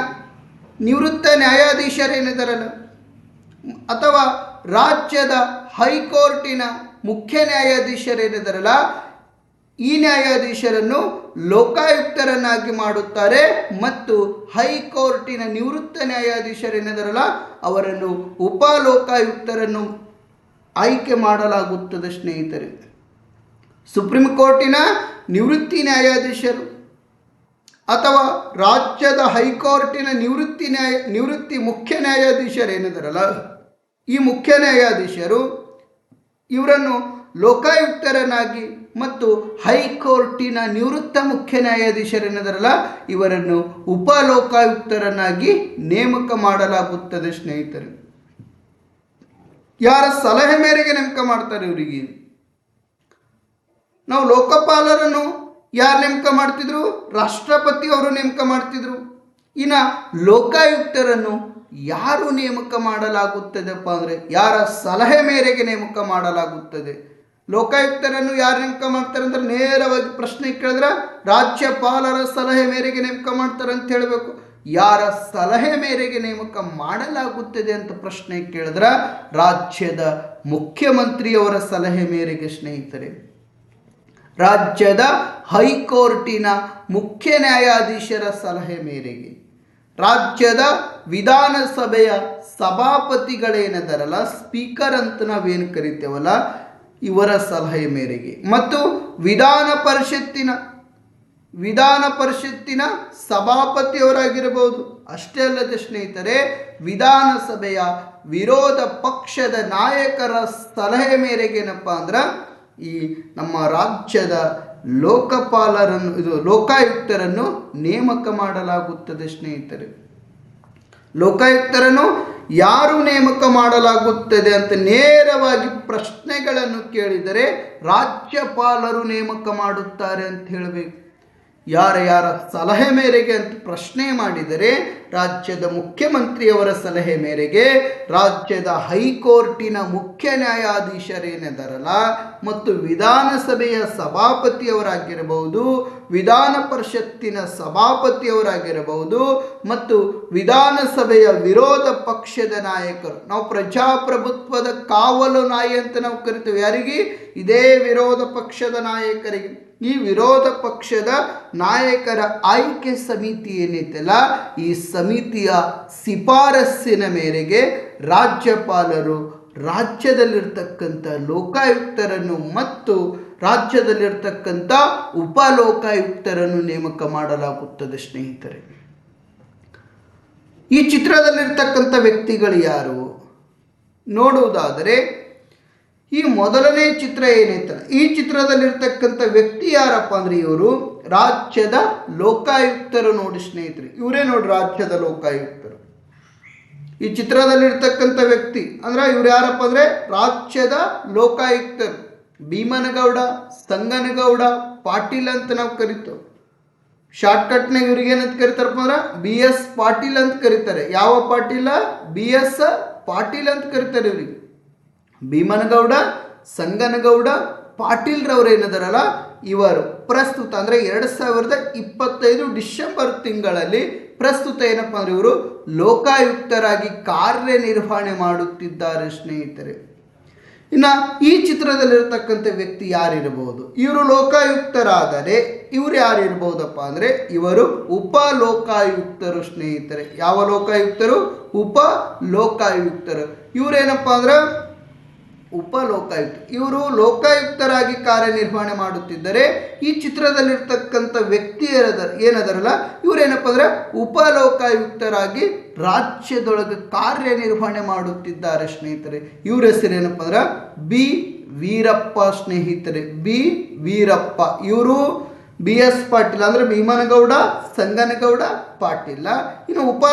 ನಿವೃತ್ತ ನ್ಯಾಯಾಧೀಶರೇನಿದ್ದಾರಲ್ಲ ಅಥವಾ ರಾಜ್ಯದ ಹೈಕೋರ್ಟಿನ ಮುಖ್ಯ ನ್ಯಾಯಾಧೀಶರೇನಿದ್ದಾರಲ್ಲ, ಈ ನ್ಯಾಯಾಧೀಶರನ್ನು ಲೋಕಾಯುಕ್ತರನ್ನಾಗಿ ಮಾಡುತ್ತಾರೆ ಮತ್ತು ಹೈಕೋರ್ಟಿನ ನಿವೃತ್ತ ನ್ಯಾಯಾಧೀಶರೇನಿದ್ದಾರಲ್ಲ ಅವರನ್ನು ಉಪಲೋಕಾಯುಕ್ತರನ್ನು ಆಯ್ಕೆ ಮಾಡಲಾಗುತ್ತದೆ. ಸ್ನೇಹಿತರೆ, ಸುಪ್ರೀಂ ಕೋರ್ಟಿನ ನಿವೃತ್ತಿ ಅಥವಾ ರಾಜ್ಯದ ಹೈಕೋರ್ಟಿನ ನಿವೃತ್ತಿ ಮುಖ್ಯ ನ್ಯಾಯಾಧೀಶರೇನಿದ್ದಾರಲ್ಲ, ಈ ಮುಖ್ಯ ನ್ಯಾಯಾಧೀಶರು ಇವರನ್ನು ಲೋಕಾಯುಕ್ತರನ್ನಾಗಿ ಮತ್ತು ಹೈಕೋರ್ಟಿನ ನಿವೃತ್ತ ಮುಖ್ಯ ನ್ಯಾಯಾಧೀಶರೇನಿದ್ದಾರಲ್ಲ ಇವರನ್ನು ಉಪಲೋಕಾಯುಕ್ತರನ್ನಾಗಿ ನೇಮಕ ಮಾಡಲಾಗುತ್ತದೆ. ಸ್ನೇಹಿತರೆ, ಯಾರ ಸಲಹೆ ಮೇರೆಗೆ ನೇಮಕ ಮಾಡ್ತಾರೆ ಇವರಿಗೆ? ನಾವು ಲೋಕಪಾಲರನ್ನು ಯಾರು ನೇಮಕ ಮಾಡ್ತಿದ್ರು? ರಾಷ್ಟ್ರಪತಿ ಅವರು ನೇಮಕ ಮಾಡ್ತಿದ್ರು. ಇನ್ನು ಲೋಕಾಯುಕ್ತರನ್ನು ಯಾರು ನೇಮಕ ಮಾಡಲಾಗುತ್ತದೆಪ್ಪ ಅಂದರೆ ಯಾರ ಸಲಹೆ ಮೇರೆಗೆ ನೇಮಕ ಮಾಡಲಾಗುತ್ತದೆ. ಲೋಕಾಯುಕ್ತರನ್ನು ಯಾರು ನೇಮಕ ಮಾಡ್ತಾರೆ ಅಂದ್ರೆ ನೇರವಾಗಿ ಪ್ರಶ್ನೆ ಕೇಳಿದ್ರೆ ರಾಜ್ಯಪಾಲರ ಸಲಹೆ ಮೇರೆಗೆ ನೇಮಕ ಮಾಡ್ತಾರೆ ಅಂತ ಹೇಳಬೇಕು. ಯಾರ ಸಲಹೆ ಮೇರೆಗೆ ನೇಮಕ ಮಾಡಲಾಗುತ್ತದೆ ಅಂತ ಪ್ರಶ್ನೆ ಕೇಳಿದ್ರೆ ರಾಜ್ಯದ ಮುಖ್ಯಮಂತ್ರಿಯವರ ಸಲಹೆ ಮೇರೆಗೆ. ಸ್ನೇಹಿತರೆ, ರಾಜ್ಯದ ಹೈಕೋರ್ಟಿನ ಮುಖ್ಯ ನ್ಯಾಯಾಧೀಶರ ಸಲಹೆ ಮೇರೆಗೆ, ರಾಜ್ಯದ ವಿಧಾನಸಭೆಯ ಸಭಾಪತಿಗಳೇನಿದಾರಲ್ಲ, ಸ್ಪೀಕರ್ ಅಂತ ನಾವೇನು ಕರಿತೇವಲ್ಲ, ಇವರ ಸಲಹೆ ಮೇರೆಗೆ ಮತ್ತು ವಿಧಾನ ಪರಿಷತ್ತಿನ ಸಭಾಪತಿಯವರಾಗಿರಬಹುದು. ಅಷ್ಟೇ ಅಲ್ಲದೆ ಸ್ನೇಹಿತರೆ, ವಿಧಾನಸಭೆಯ ವಿರೋಧ ಪಕ್ಷದ ನಾಯಕರ ಸಲಹೆ ಮೇರೆಗೆ ಏನಪ್ಪ ಅಂದ್ರೆ ಈ ನಮ್ಮ ರಾಜ್ಯದ ಲೋಕಾಯುಕ್ತರನ್ನು ನೇಮಕ ಮಾಡಲಾಗುತ್ತದೆ. ಸ್ನೇಹಿತರೆ, ಲೋಕಾಯುಕ್ತರನ್ನು ಯಾರು ನೇಮಕ ಮಾಡಲಾಗುತ್ತದೆ ಅಂತ ನೇರವಾಗಿ ಪ್ರಶ್ನೆಗಳನ್ನು ಕೇಳಿದರೆ ರಾಜ್ಯಪಾಲರು ನೇಮಕ ಮಾಡುತ್ತಾರೆ ಅಂತ ಹೇಳಬೇಕು. ಯಾರ ಸಲಹೆ ಮೇರೆಗೆ ಅಂತ ಪ್ರಶ್ನೆ ಮಾಡಿದರೆ ರಾಜ್ಯದ ಮುಖ್ಯಮಂತ್ರಿಯವರ ಸಲಹೆ ಮೇರೆಗೆ ರಾಜ್ಯದ ಹೈಕೋರ್ಟಿನ ಮುಖ್ಯ ನ್ಯಾಯಾಧೀಶರೇನಿದಾರಲ್ಲ ಮತ್ತು ವಿಧಾನಸಭೆಯ ಸಭಾಪತಿಯವರಾಗಿರಬಹುದು, ವಿಧಾನ ಪರಿಷತ್ತಿನ ಸಭಾಪತಿಯವರಾಗಿರಬಹುದು ಮತ್ತು ವಿಧಾನಸಭೆಯ ವಿರೋಧ ಪಕ್ಷದ ನಾಯಕರು. ನಾವು ಪ್ರಜಾಪ್ರಭುತ್ವದ ಕಾವಲು ನಾಯಿ ಅಂತ ನಾವು ಕರಿತೇವೆ. ಯಾರಿಗೆ? ಇದೇ ವಿರೋಧ ಪಕ್ಷದ ನಾಯಕರಿಗೆ. ಈ ವಿರೋಧ ಪಕ್ಷದ ನಾಯಕರ ಆಯ್ಕೆ ಸಮಿತಿ ಏನೈತಲ್ಲ, ಈ ಸಮಿತಿಯ ಶಿಫಾರಸ್ಸಿನ ಮೇರೆಗೆ ರಾಜ್ಯಪಾಲರು ರಾಜ್ಯದಲ್ಲಿರ್ತಕ್ಕಂಥ ಲೋಕಾಯುಕ್ತರನ್ನು ಮತ್ತು ರಾಜ್ಯದಲ್ಲಿರ್ತಕ್ಕಂಥ ಉಪಲೋಕಾಯುಕ್ತರನ್ನು ನೇಮಕ ಮಾಡಲಾಗುತ್ತದೆ. ಸ್ನೇಹಿತರೆ, ಈ ಚಿತ್ರದಲ್ಲಿರ್ತಕ್ಕಂಥ ವ್ಯಕ್ತಿಗಳು ಯಾರು ನೋಡುವುದಾದರೆ, ಈ ಮೊದಲನೇ ಚಿತ್ರ ಏನೈತ, ಈ ಚಿತ್ರದಲ್ಲಿರ್ತಕ್ಕಂಥ ವ್ಯಕ್ತಿ ಯಾರಪ್ಪ ಅಂದ್ರೆ ಇವರು ರಾಜ್ಯದ ಲೋಕಾಯುಕ್ತರು. ನೋಡಿ ಸ್ನೇಹಿತರೆ, ಇವರೇ ನೋಡಿ ರಾಜ್ಯದ ಲೋಕಾಯುಕ್ತರು. ಈ ಚಿತ್ರದಲ್ಲಿರ್ತಕ್ಕಂಥ ವ್ಯಕ್ತಿ ಅಂದ್ರೆ ಇವ್ರು ಯಾರಪ್ಪ ಅಂದ್ರೆ ರಾಜ್ಯದ ಲೋಕಾಯುಕ್ತರು. ಭೀಮನಗೌಡ, ಸಂಗನಗೌಡ, ಪಾಟೀಲ್ ಅಂತ ನಾವು ಕರಿತೇವೆ. ಶಾರ್ಟ್ಕಟ್ನಾಗ ಇವ್ರಿಗೆ ಏನಂತ ಕರಿತಾರಪ್ಪ ಅಂದ್ರೆ BS ಪಾಟೀಲ್ ಅಂತ ಕರೀತಾರೆ. ಯಾವ ಪಾಟೀಲ? BS ಪಾಟೀಲ್ ಅಂತ ಕರೀತಾರೆ ಇವರಿಗೆ. ಭೀಮನಗೌಡ, ಸಂಗನಗೌಡ, ಪಾಟೀಲ್ರವರು ಏನಿದಾರಲ್ಲ ಇವರು ಪ್ರಸ್ತುತ ಅಂದರೆ 2025 ಡಿಸೆಂಬರ್ ತಿಂಗಳಲ್ಲಿ ಪ್ರಸ್ತುತ ಏನಪ್ಪ ಅಂದ್ರೆ ಇವರು ಲೋಕಾಯುಕ್ತರಾಗಿ ಕಾರ್ಯನಿರ್ವಹಣೆ ಮಾಡುತ್ತಿದ್ದಾರೆ. ಸ್ನೇಹಿತರೆ, ಇನ್ನು ಈ ಚಿತ್ರದಲ್ಲಿರ್ತಕ್ಕಂಥ ವ್ಯಕ್ತಿ ಯಾರಿರಬಹುದು? ಇವರು ಲೋಕಾಯುಕ್ತರಾದರೆ ಇವರು ಯಾರಿರ್ಬೋದಪ್ಪ ಅಂದರೆ ಇವರು ಉಪ ಲೋಕಾಯುಕ್ತರು ಸ್ನೇಹಿತರೆ. ಯಾವ ಲೋಕಾಯುಕ್ತರು? ಉಪ ಲೋಕಾಯುಕ್ತರು. ಇವರೇನಪ್ಪ ಅಂದ್ರೆ ಉಪ ಲೋಕಾಯುಕ್ತ. ಇವರು ಲೋಕಾಯುಕ್ತರಾಗಿ ಕಾರ್ಯನಿರ್ವಹಣೆ ಮಾಡುತ್ತಿದ್ದರೆ ಈ ಚಿತ್ರದಲ್ಲಿರ್ತಕ್ಕಂಥ ವ್ಯಕ್ತಿ ಏನದರಲ್ಲ ಇವರೇನಪ್ಪ ಅಂದ್ರೆ ಉಪ ಲೋಕಾಯುಕ್ತರಾಗಿ ರಾಜ್ಯದೊಳಗೆ ಕಾರ್ಯನಿರ್ವಹಣೆ ಮಾಡುತ್ತಿದ್ದಾರೆ ಸ್ನೇಹಿತರೆ. ಇವ್ರ ಹೆಸರೇನಪ್ಪ ಅಂದ್ರೆ ಬಿ ವೀರಪ್ಪ ಸ್ನೇಹಿತರೆ. ಬಿ ವೀರಪ್ಪ. ಇವರು BS ಪಾಟೀಲ್ ಅಂದರೆ ಭೀಮನಗೌಡ ಸಂಗನಗೌಡ ಪಾಟೀಲ. ಇನ್ನು ಉಪ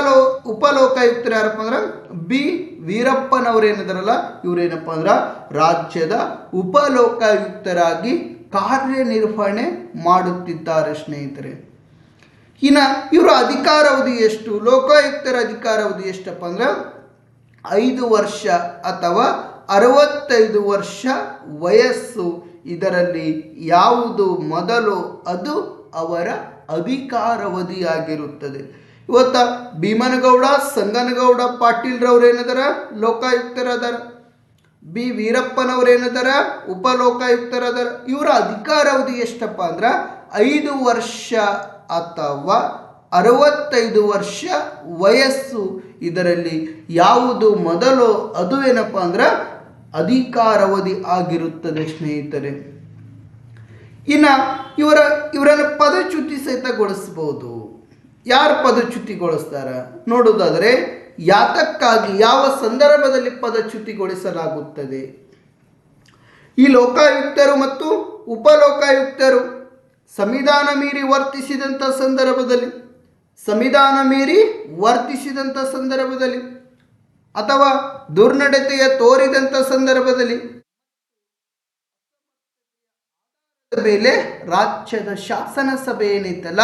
ಲೋಕಾಯುಕ್ತರು ಯಾರಪ್ಪ ಅಂದ್ರೆ ಬಿ ವೀರಪ್ಪನವ್ರು ಏನಿದಾರಲ್ಲ ಇವರೇನಪ್ಪ ಅಂದ್ರೆ ರಾಜ್ಯದ ಉಪ ಲೋಕಾಯುಕ್ತರಾಗಿ ಕಾರ್ಯನಿರ್ವಹಣೆ ಮಾಡುತ್ತಿದ್ದಾರೆ ಸ್ನೇಹಿತರೆ. ಇನ್ನು ಇವರ ಅಧಿಕಾರಾವಧಿ ಎಷ್ಟು? ಲೋಕಾಯುಕ್ತರ ಅಧಿಕಾರಾವಧಿ ಎಷ್ಟಪ್ಪ ಅಂದ್ರೆ 5 ವರ್ಷ ಅಥವಾ 65 ವರ್ಷ ವಯಸ್ಸು. ಇದರಲ್ಲಿ ಯಾವುದು ಮೊದಲು ಅದು ಅವರ ಅಧಿಕಾರಾವಧಿಯಾಗಿರುತ್ತದೆ. ಇವತ್ತ ಭೀಮನಗೌಡ ಸಂಗನಗೌಡ ಪಾಟೀಲ್ರವ್ರು ಏನದಾರ ಲೋಕಾಯುಕ್ತರದಾರ, ಬಿ ವೀರಪ್ಪನವ್ರೇನದಾರ ಉಪ ಲೋಕಾಯುಕ್ತರದಾರ. ಇವರ ಅಧಿಕಾರಾವಧಿ ಎಷ್ಟಪ್ಪ ಅಂದ್ರೆ 5 ವರ್ಷ ಅಥವಾ 65 ವರ್ಷ ವಯಸ್ಸು. ಇದರಲ್ಲಿ ಯಾವುದು ಮೊದಲು ಅದು ಏನಪ್ಪ ಅಂದ್ರೆ ಅಧಿಕಾರಾವಧಿ ಆಗಿರುತ್ತದೆ ಸ್ನೇಹಿತರೆ. ಇನ್ನು ಇವರನ್ನು ಪದಚ್ಯುತಿ ಸಹಿತಗೊಳಿಸಬಹುದು. ಯಾರು ಪದಚ್ಯುತಿಗೊಳಿಸ್ತಾರ ನೋಡೋದಾದರೆ ಯಾತಕ್ಕಾಗಿ ಯಾವ ಸಂದರ್ಭದಲ್ಲಿ ಪದಚ್ಯುತಿಗೊಳಿಸಲಾಗುತ್ತದೆ? ಈ ಲೋಕಾಯುಕ್ತರು ಮತ್ತು ಉಪ ಲೋಕಾಯುಕ್ತರು ಸಂವಿಧಾನ ಮೀರಿ ವರ್ತಿಸಿದಂಥ ಸಂದರ್ಭದಲ್ಲಿ, ಸಂವಿಧಾನ ಮೀರಿ ವರ್ತಿಸಿದಂಥ ಸಂದರ್ಭದಲ್ಲಿ ಅಥವಾ ದುರ್ನಡತೆಯ ತೋರಿದಂಥ ಸಂದರ್ಭದಲ್ಲಿ ಮೇಲೆ ರಾಜ್ಯದ ಶಾಸನ ಸಭೆ ಏನೈತಲ್ಲ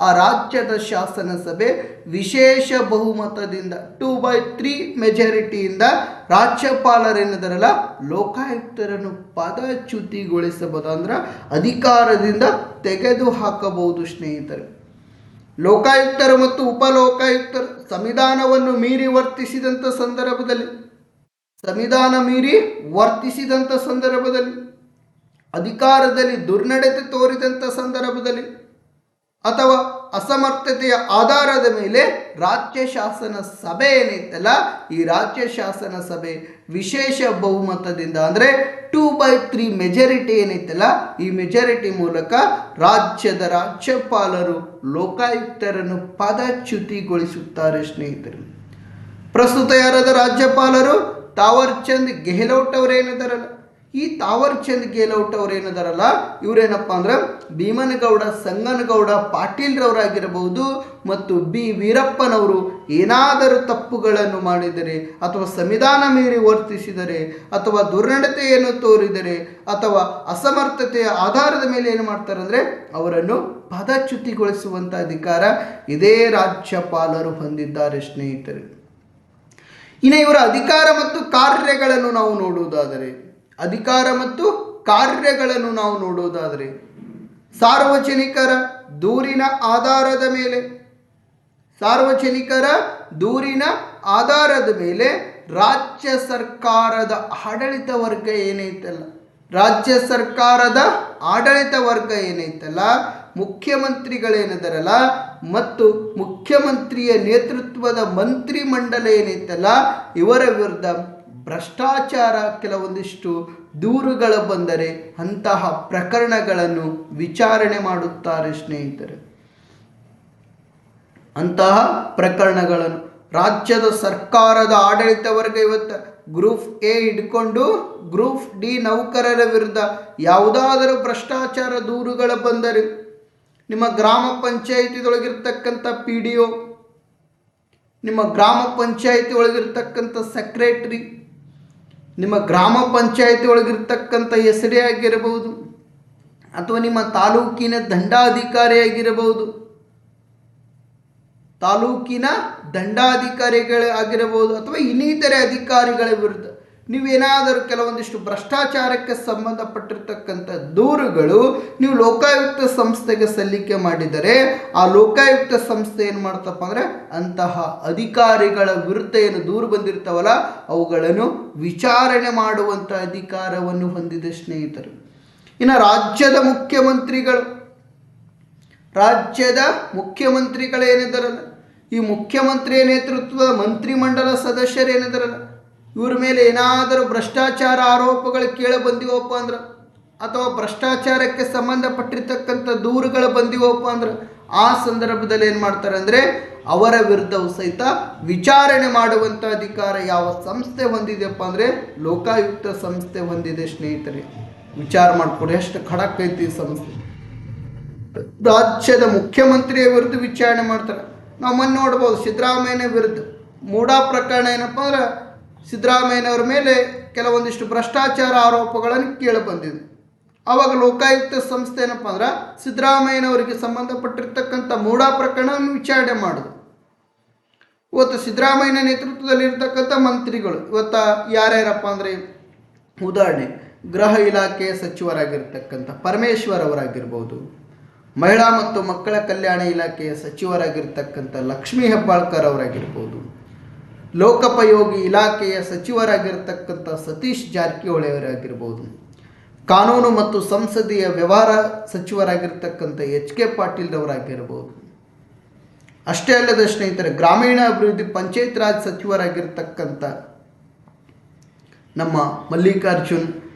ಆ ರಾಜ್ಯದ ಶಾಸನ ಸಭೆ ವಿಶೇಷ ಬಹುಮತದಿಂದ 2/3 ಮೆಜಾರಿಟಿಯಿಂದ ರಾಜ್ಯಪಾಲರೇನಿದಾರಲ್ಲ ಲೋಕಾಯುಕ್ತರನ್ನು ಪದಚ್ಯುತಿಗೊಳಿಸಬಹುದು, ಅಂದ್ರೆ ಅಧಿಕಾರದಿಂದ ತೆಗೆದು ಹಾಕಬಹುದು ಸ್ನೇಹಿತರೆ. ಲೋಕಾಯುಕ್ತರು ಮತ್ತು ಉಪ ಲೋಕಾಯುಕ್ತರು ಸಂವಿಧಾನವನ್ನು ಮೀರಿ ವರ್ತಿಸಿದಂಥ ಸಂದರ್ಭದಲ್ಲಿ, ಸಂವಿಧಾನ ಮೀರಿ ವರ್ತಿಸಿದಂಥ ಸಂದರ್ಭದಲ್ಲಿ, ಅಧಿಕಾರದಲ್ಲಿ ದುರ್ನಡತೆ ತೋರಿದಂಥ ಸಂದರ್ಭದಲ್ಲಿ ಅಥವಾ ಅಸಮರ್ಥತೆಯ ಆಧಾರದ ಮೇಲೆ ರಾಜ್ಯ ಶಾಸನ ಸಭೆ ಏನೈತಲ್ಲ ಈ ರಾಜ್ಯ ಶಾಸನ ಸಭೆ ವಿಶೇಷ ಬಹುಮತದಿಂದ ಅಂದರೆ 2/3 ಮೆಜಾರಿಟಿ ಏನೈತಲ್ಲ ಈ ಮೆಜಾರಿಟಿ ಮೂಲಕ ರಾಜ್ಯದ ರಾಜ್ಯಪಾಲರು ಲೋಕಾಯುಕ್ತರನ್ನು ಪದಚ್ಯುತಿಗೊಳಿಸುತ್ತಾರೆ ಸ್ನೇಹಿತರು. ಪ್ರಸ್ತುತ ಯಾರಾದ ರಾಜ್ಯಪಾಲರು ತಾವರ್ ಚಂದ್ ಗೆಹ್ಲೋಟ್ ಅವರೇನಿದಾರಲ್ಲ, ಈ ತಾವರ್ ಚಂದ್ ಗೆಹ್ಲೋಟ್ ಅವರೇನಿದಾರಲ್ಲ ಇವರೇನಪ್ಪ ಅಂದ್ರೆ ಭೀಮನಗೌಡ ಸಂಗನಗೌಡ ಪಾಟೀಲ್ರವರಾಗಿರಬಹುದು ಮತ್ತು ಬಿ ವೀರಪ್ಪನವರು ಏನಾದರೂ ತಪ್ಪುಗಳನ್ನು ಮಾಡಿದರೆ ಅಥವಾ ಸಂವಿಧಾನ ಮೀರಿ ವರ್ತಿಸಿದರೆ ಅಥವಾ ದುರ್ನಡತೆಯನ್ನು ತೋರಿದರೆ ಅಥವಾ ಅಸಮರ್ಥತೆಯ ಆಧಾರದ ಮೇಲೆ ಏನು ಮಾಡ್ತಾರೆ ಅಂದರೆ ಅವರನ್ನು ಪದಚ್ಯುತಿಗೊಳಿಸುವಂಥ ಅಧಿಕಾರ ಇದೇ ರಾಜ್ಯಪಾಲರು ಹೊಂದಿದ್ದಾರೆ ಸ್ನೇಹಿತರೆ. ಇನ್ನು ಇವರ ಅಧಿಕಾರ ಮತ್ತು ಕಾರ್ಯಗಳನ್ನು ನಾವು ನೋಡುವುದಾದರೆ ಸಾರ್ವಜನಿಕರ ದೂರಿನ ಆಧಾರದ ಮೇಲೆ ರಾಜ್ಯ ಸರ್ಕಾರದ ಆಡಳಿತ ವರ್ಗ ಏನೈತಲ್ಲ ಮುಖ್ಯಮಂತ್ರಿಗಳೇನಿದಾರಲ್ಲ ಮತ್ತು ಮುಖ್ಯಮಂತ್ರಿಯ ನೇತೃತ್ವದ ಮಂತ್ರಿಮಂಡಲ ಏನೈತಲ್ಲ ಇವರ ವಿರುದ್ಧ ಭ್ರಷ್ಟಾಚಾರ ಕೆಲವೊಂದಿಷ್ಟು ದೂರುಗಳು ಬಂದರೆ ಅಂತಹ ಪ್ರಕರಣಗಳನ್ನು ವಿಚಾರಣೆ ಮಾಡುತ್ತಾರೆ ಸ್ನೇಹಿತರೆ. ಅಂತಹ ಪ್ರಕರಣಗಳನ್ನು ರಾಜ್ಯದ ಸರ್ಕಾರದ ಆಡಳಿತ ವರ್ಗ ಇವತ್ತು ಗ್ರೂಪ್ ಎ ಹಿಡ್ಕೊಂಡು ಗ್ರೂಪ್ ಡಿ ನೌಕರರ ವಿರುದ್ಧ ಯಾವುದಾದರೂ ಭ್ರಷ್ಟಾಚಾರ ದೂರುಗಳು ಬಂದರೆ ನಿಮ್ಮ ಗ್ರಾಮ ಪಂಚಾಯಿತಿದೊಳಗಿರ್ತಕ್ಕಂಥ PDO, ನಿಮ್ಮ ಗ್ರಾಮ ಪಂಚಾಯಿತಿ ಒಳಗಿರ್ತಕ್ಕಂಥ ಸೆಕ್ರೆಟರಿ, ನಿಮ್ಮ ಗ್ರಾಮ ಪಂಚಾಯಿತಿ ಒಳಗಿರ್ತಕ್ಕಂಥ SDA ಆಗಿರಬಹುದು ಅಥವಾ ನಿಮ್ಮ ತಾಲೂಕಿನ ದಂಡಾಧಿಕಾರಿ ಆಗಿರಬಹುದು, ತಾಲೂಕಿನ ದಂಡಾಧಿಕಾರಿಗಳಾಗಿರಬಹುದು ಅಥವಾ ಇನ್ನಿತರೆ ಅಧಿಕಾರಿಗಳ ವಿರುದ್ಧ ನೀವೇನಾದರೂ ಕೆಲವೊಂದಿಷ್ಟು ಭ್ರಷ್ಟಾಚಾರಕ್ಕೆ ಸಂಬಂಧಪಟ್ಟಿರ್ತಕ್ಕಂಥ ದೂರುಗಳು ನೀವು ಲೋಕಾಯುಕ್ತ ಸಂಸ್ಥೆಗೆ ಸಲ್ಲಿಕೆ ಮಾಡಿದರೆ ಆ ಲೋಕಾಯುಕ್ತ ಸಂಸ್ಥೆ ಏನು ಮಾಡ್ತಪ್ಪ ಅಂದರೆ ಅಂತಹ ಅಧಿಕಾರಿಗಳ ವಿರುದ್ಧ ಏನು ದೂರು ಬಂದಿರ್ತಾವಲ್ಲ ಅವುಗಳನ್ನು ವಿಚಾರಣೆ ಮಾಡುವಂಥ ಅಧಿಕಾರವನ್ನು ಹೊಂದಿದೆ ಸ್ನೇಹಿತರು. ಇನ್ನು ರಾಜ್ಯದ ಮುಖ್ಯಮಂತ್ರಿಗಳೇನಿದ್ದಾರಲ್ಲ, ಈ ಮುಖ್ಯಮಂತ್ರಿಯ ನೇತೃತ್ವದ ಮಂತ್ರಿಮಂಡಲ ಸದಸ್ಯರೇನಿದ್ದಾರಲ್ಲ, ಇವ್ರ ಮೇಲೆ ಏನಾದರೂ ಭ್ರಷ್ಟಾಚಾರ ಆರೋಪಗಳು ಕೇಳಿ ಬಂದಿವಪ್ಪ ಅಂದ್ರೆ ಅಥವಾ ಭ್ರಷ್ಟಾಚಾರಕ್ಕೆ ಸಂಬಂಧಪಟ್ಟಿರ್ತಕ್ಕಂಥ ದೂರುಗಳು ಬಂದಿವಪ್ಪ ಅಂದ್ರೆ ಆ ಸಂದರ್ಭದಲ್ಲಿ ಏನು ಮಾಡ್ತಾರೆ ಅಂದರೆ ಅವರ ವಿರುದ್ಧವೂ ಸಹಿತ ವಿಚಾರಣೆ ಮಾಡುವಂಥ ಅಧಿಕಾರ ಯಾವ ಸಂಸ್ಥೆ ಹೊಂದಿದೆಯಪ್ಪ ಅಂದರೆ ಲೋಕಾಯುಕ್ತ ಸಂಸ್ಥೆ ಹೊಂದಿದೆ ಸ್ನೇಹಿತರೆ. ವಿಚಾರ ಮಾಡಿಕೊಡಿ ಎಷ್ಟು ಖಡಕ್ ಐತಿ ಈ ಸಂಸ್ಥೆ. ರಾಜ್ಯದ ಮುಖ್ಯಮಂತ್ರಿಯ ವಿರುದ್ಧ ವಿಚಾರಣೆ ಮಾಡ್ತಾರೆ. ನಾವು ಮೊನ್ನೆ ನೋಡ್ಬೋದು ಸಿದ್ದರಾಮಯ್ಯನ ವಿರುದ್ಧ ಮೂಡಾ ಪ್ರಕರಣ ಏನಪ್ಪ ಅಂದ್ರೆ ಸಿದ್ದರಾಮಯ್ಯನವ್ರ ಮೇಲೆ ಕೆಲವೊಂದಿಷ್ಟು ಭ್ರಷ್ಟಾಚಾರ ಆರೋಪಗಳನ್ನು ಕೇಳಿ ಬಂದಿದೆ. ಆವಾಗ ಲೋಕಾಯುಕ್ತ ಸಂಸ್ಥೆ ಏನಪ್ಪ ಅಂದ್ರೆ ಸಿದ್ದರಾಮಯ್ಯನವರಿಗೆ ಸಂಬಂಧಪಟ್ಟಿರ್ತಕ್ಕಂಥ ಮೂಡಾ ಪ್ರಕರಣವನ್ನು ವಿಚಾರಣೆ ಮಾಡೋದು. ಇವತ್ತು ಸಿದ್ದರಾಮಯ್ಯನ ನೇತೃತ್ವದಲ್ಲಿ ಇರ್ತಕ್ಕಂಥ ಮಂತ್ರಿಗಳು ಇವತ್ತು ಯಾರ್ಯಾರಪ್ಪ ಅಂದರೆ ಉದಾಹರಣೆ ಗೃಹ ಇಲಾಖೆಯ ಸಚಿವರಾಗಿರ್ತಕ್ಕಂಥ ಪರಮೇಶ್ವರ್ ಅವರಾಗಿರ್ಬೋದು, ಮಹಿಳಾ ಮತ್ತು ಮಕ್ಕಳ ಕಲ್ಯಾಣ ಇಲಾಖೆಯ ಸಚಿವರಾಗಿರ್ತಕ್ಕಂಥ ಲಕ್ಷ್ಮೀ ಹೆಬ್ಬಾಳ್ಕರ್ ಅವರಾಗಿರ್ಬೋದು, ಲೋಕೋಪಯೋಗಿ ಇಲಾಖೆಯ ಸಚಿವರಾಗಿರ್ತಕ್ಕಂಥ ಸತೀಶ್ ಜಾರಕಿಹೊಳಿ ಅವರಾಗಿರ್ಬೋದು, ಕಾನೂನು ಮತ್ತು ಸಂಸದೀಯ ವ್ಯವಹಾರ ಸಚಿವರಾಗಿರ್ತಕ್ಕಂಥ HK ಪಾಟೀಲ್ ಅವರಾಗಿರ್ಬೋದು. ಅಷ್ಟೇ ಅಲ್ಲದ ಸ್ನೇಹಿತರೆ ಗ್ರಾಮೀಣ ಅಭಿವೃದ್ಧಿ ಪಂಚಾಯತ್ ರಾಜ್ ಸಚಿವರಾಗಿರ್ತಕ್ಕಂಥ ನಮ್ಮ ಮಲ್ಲಿಕಾರ್ಜುನ್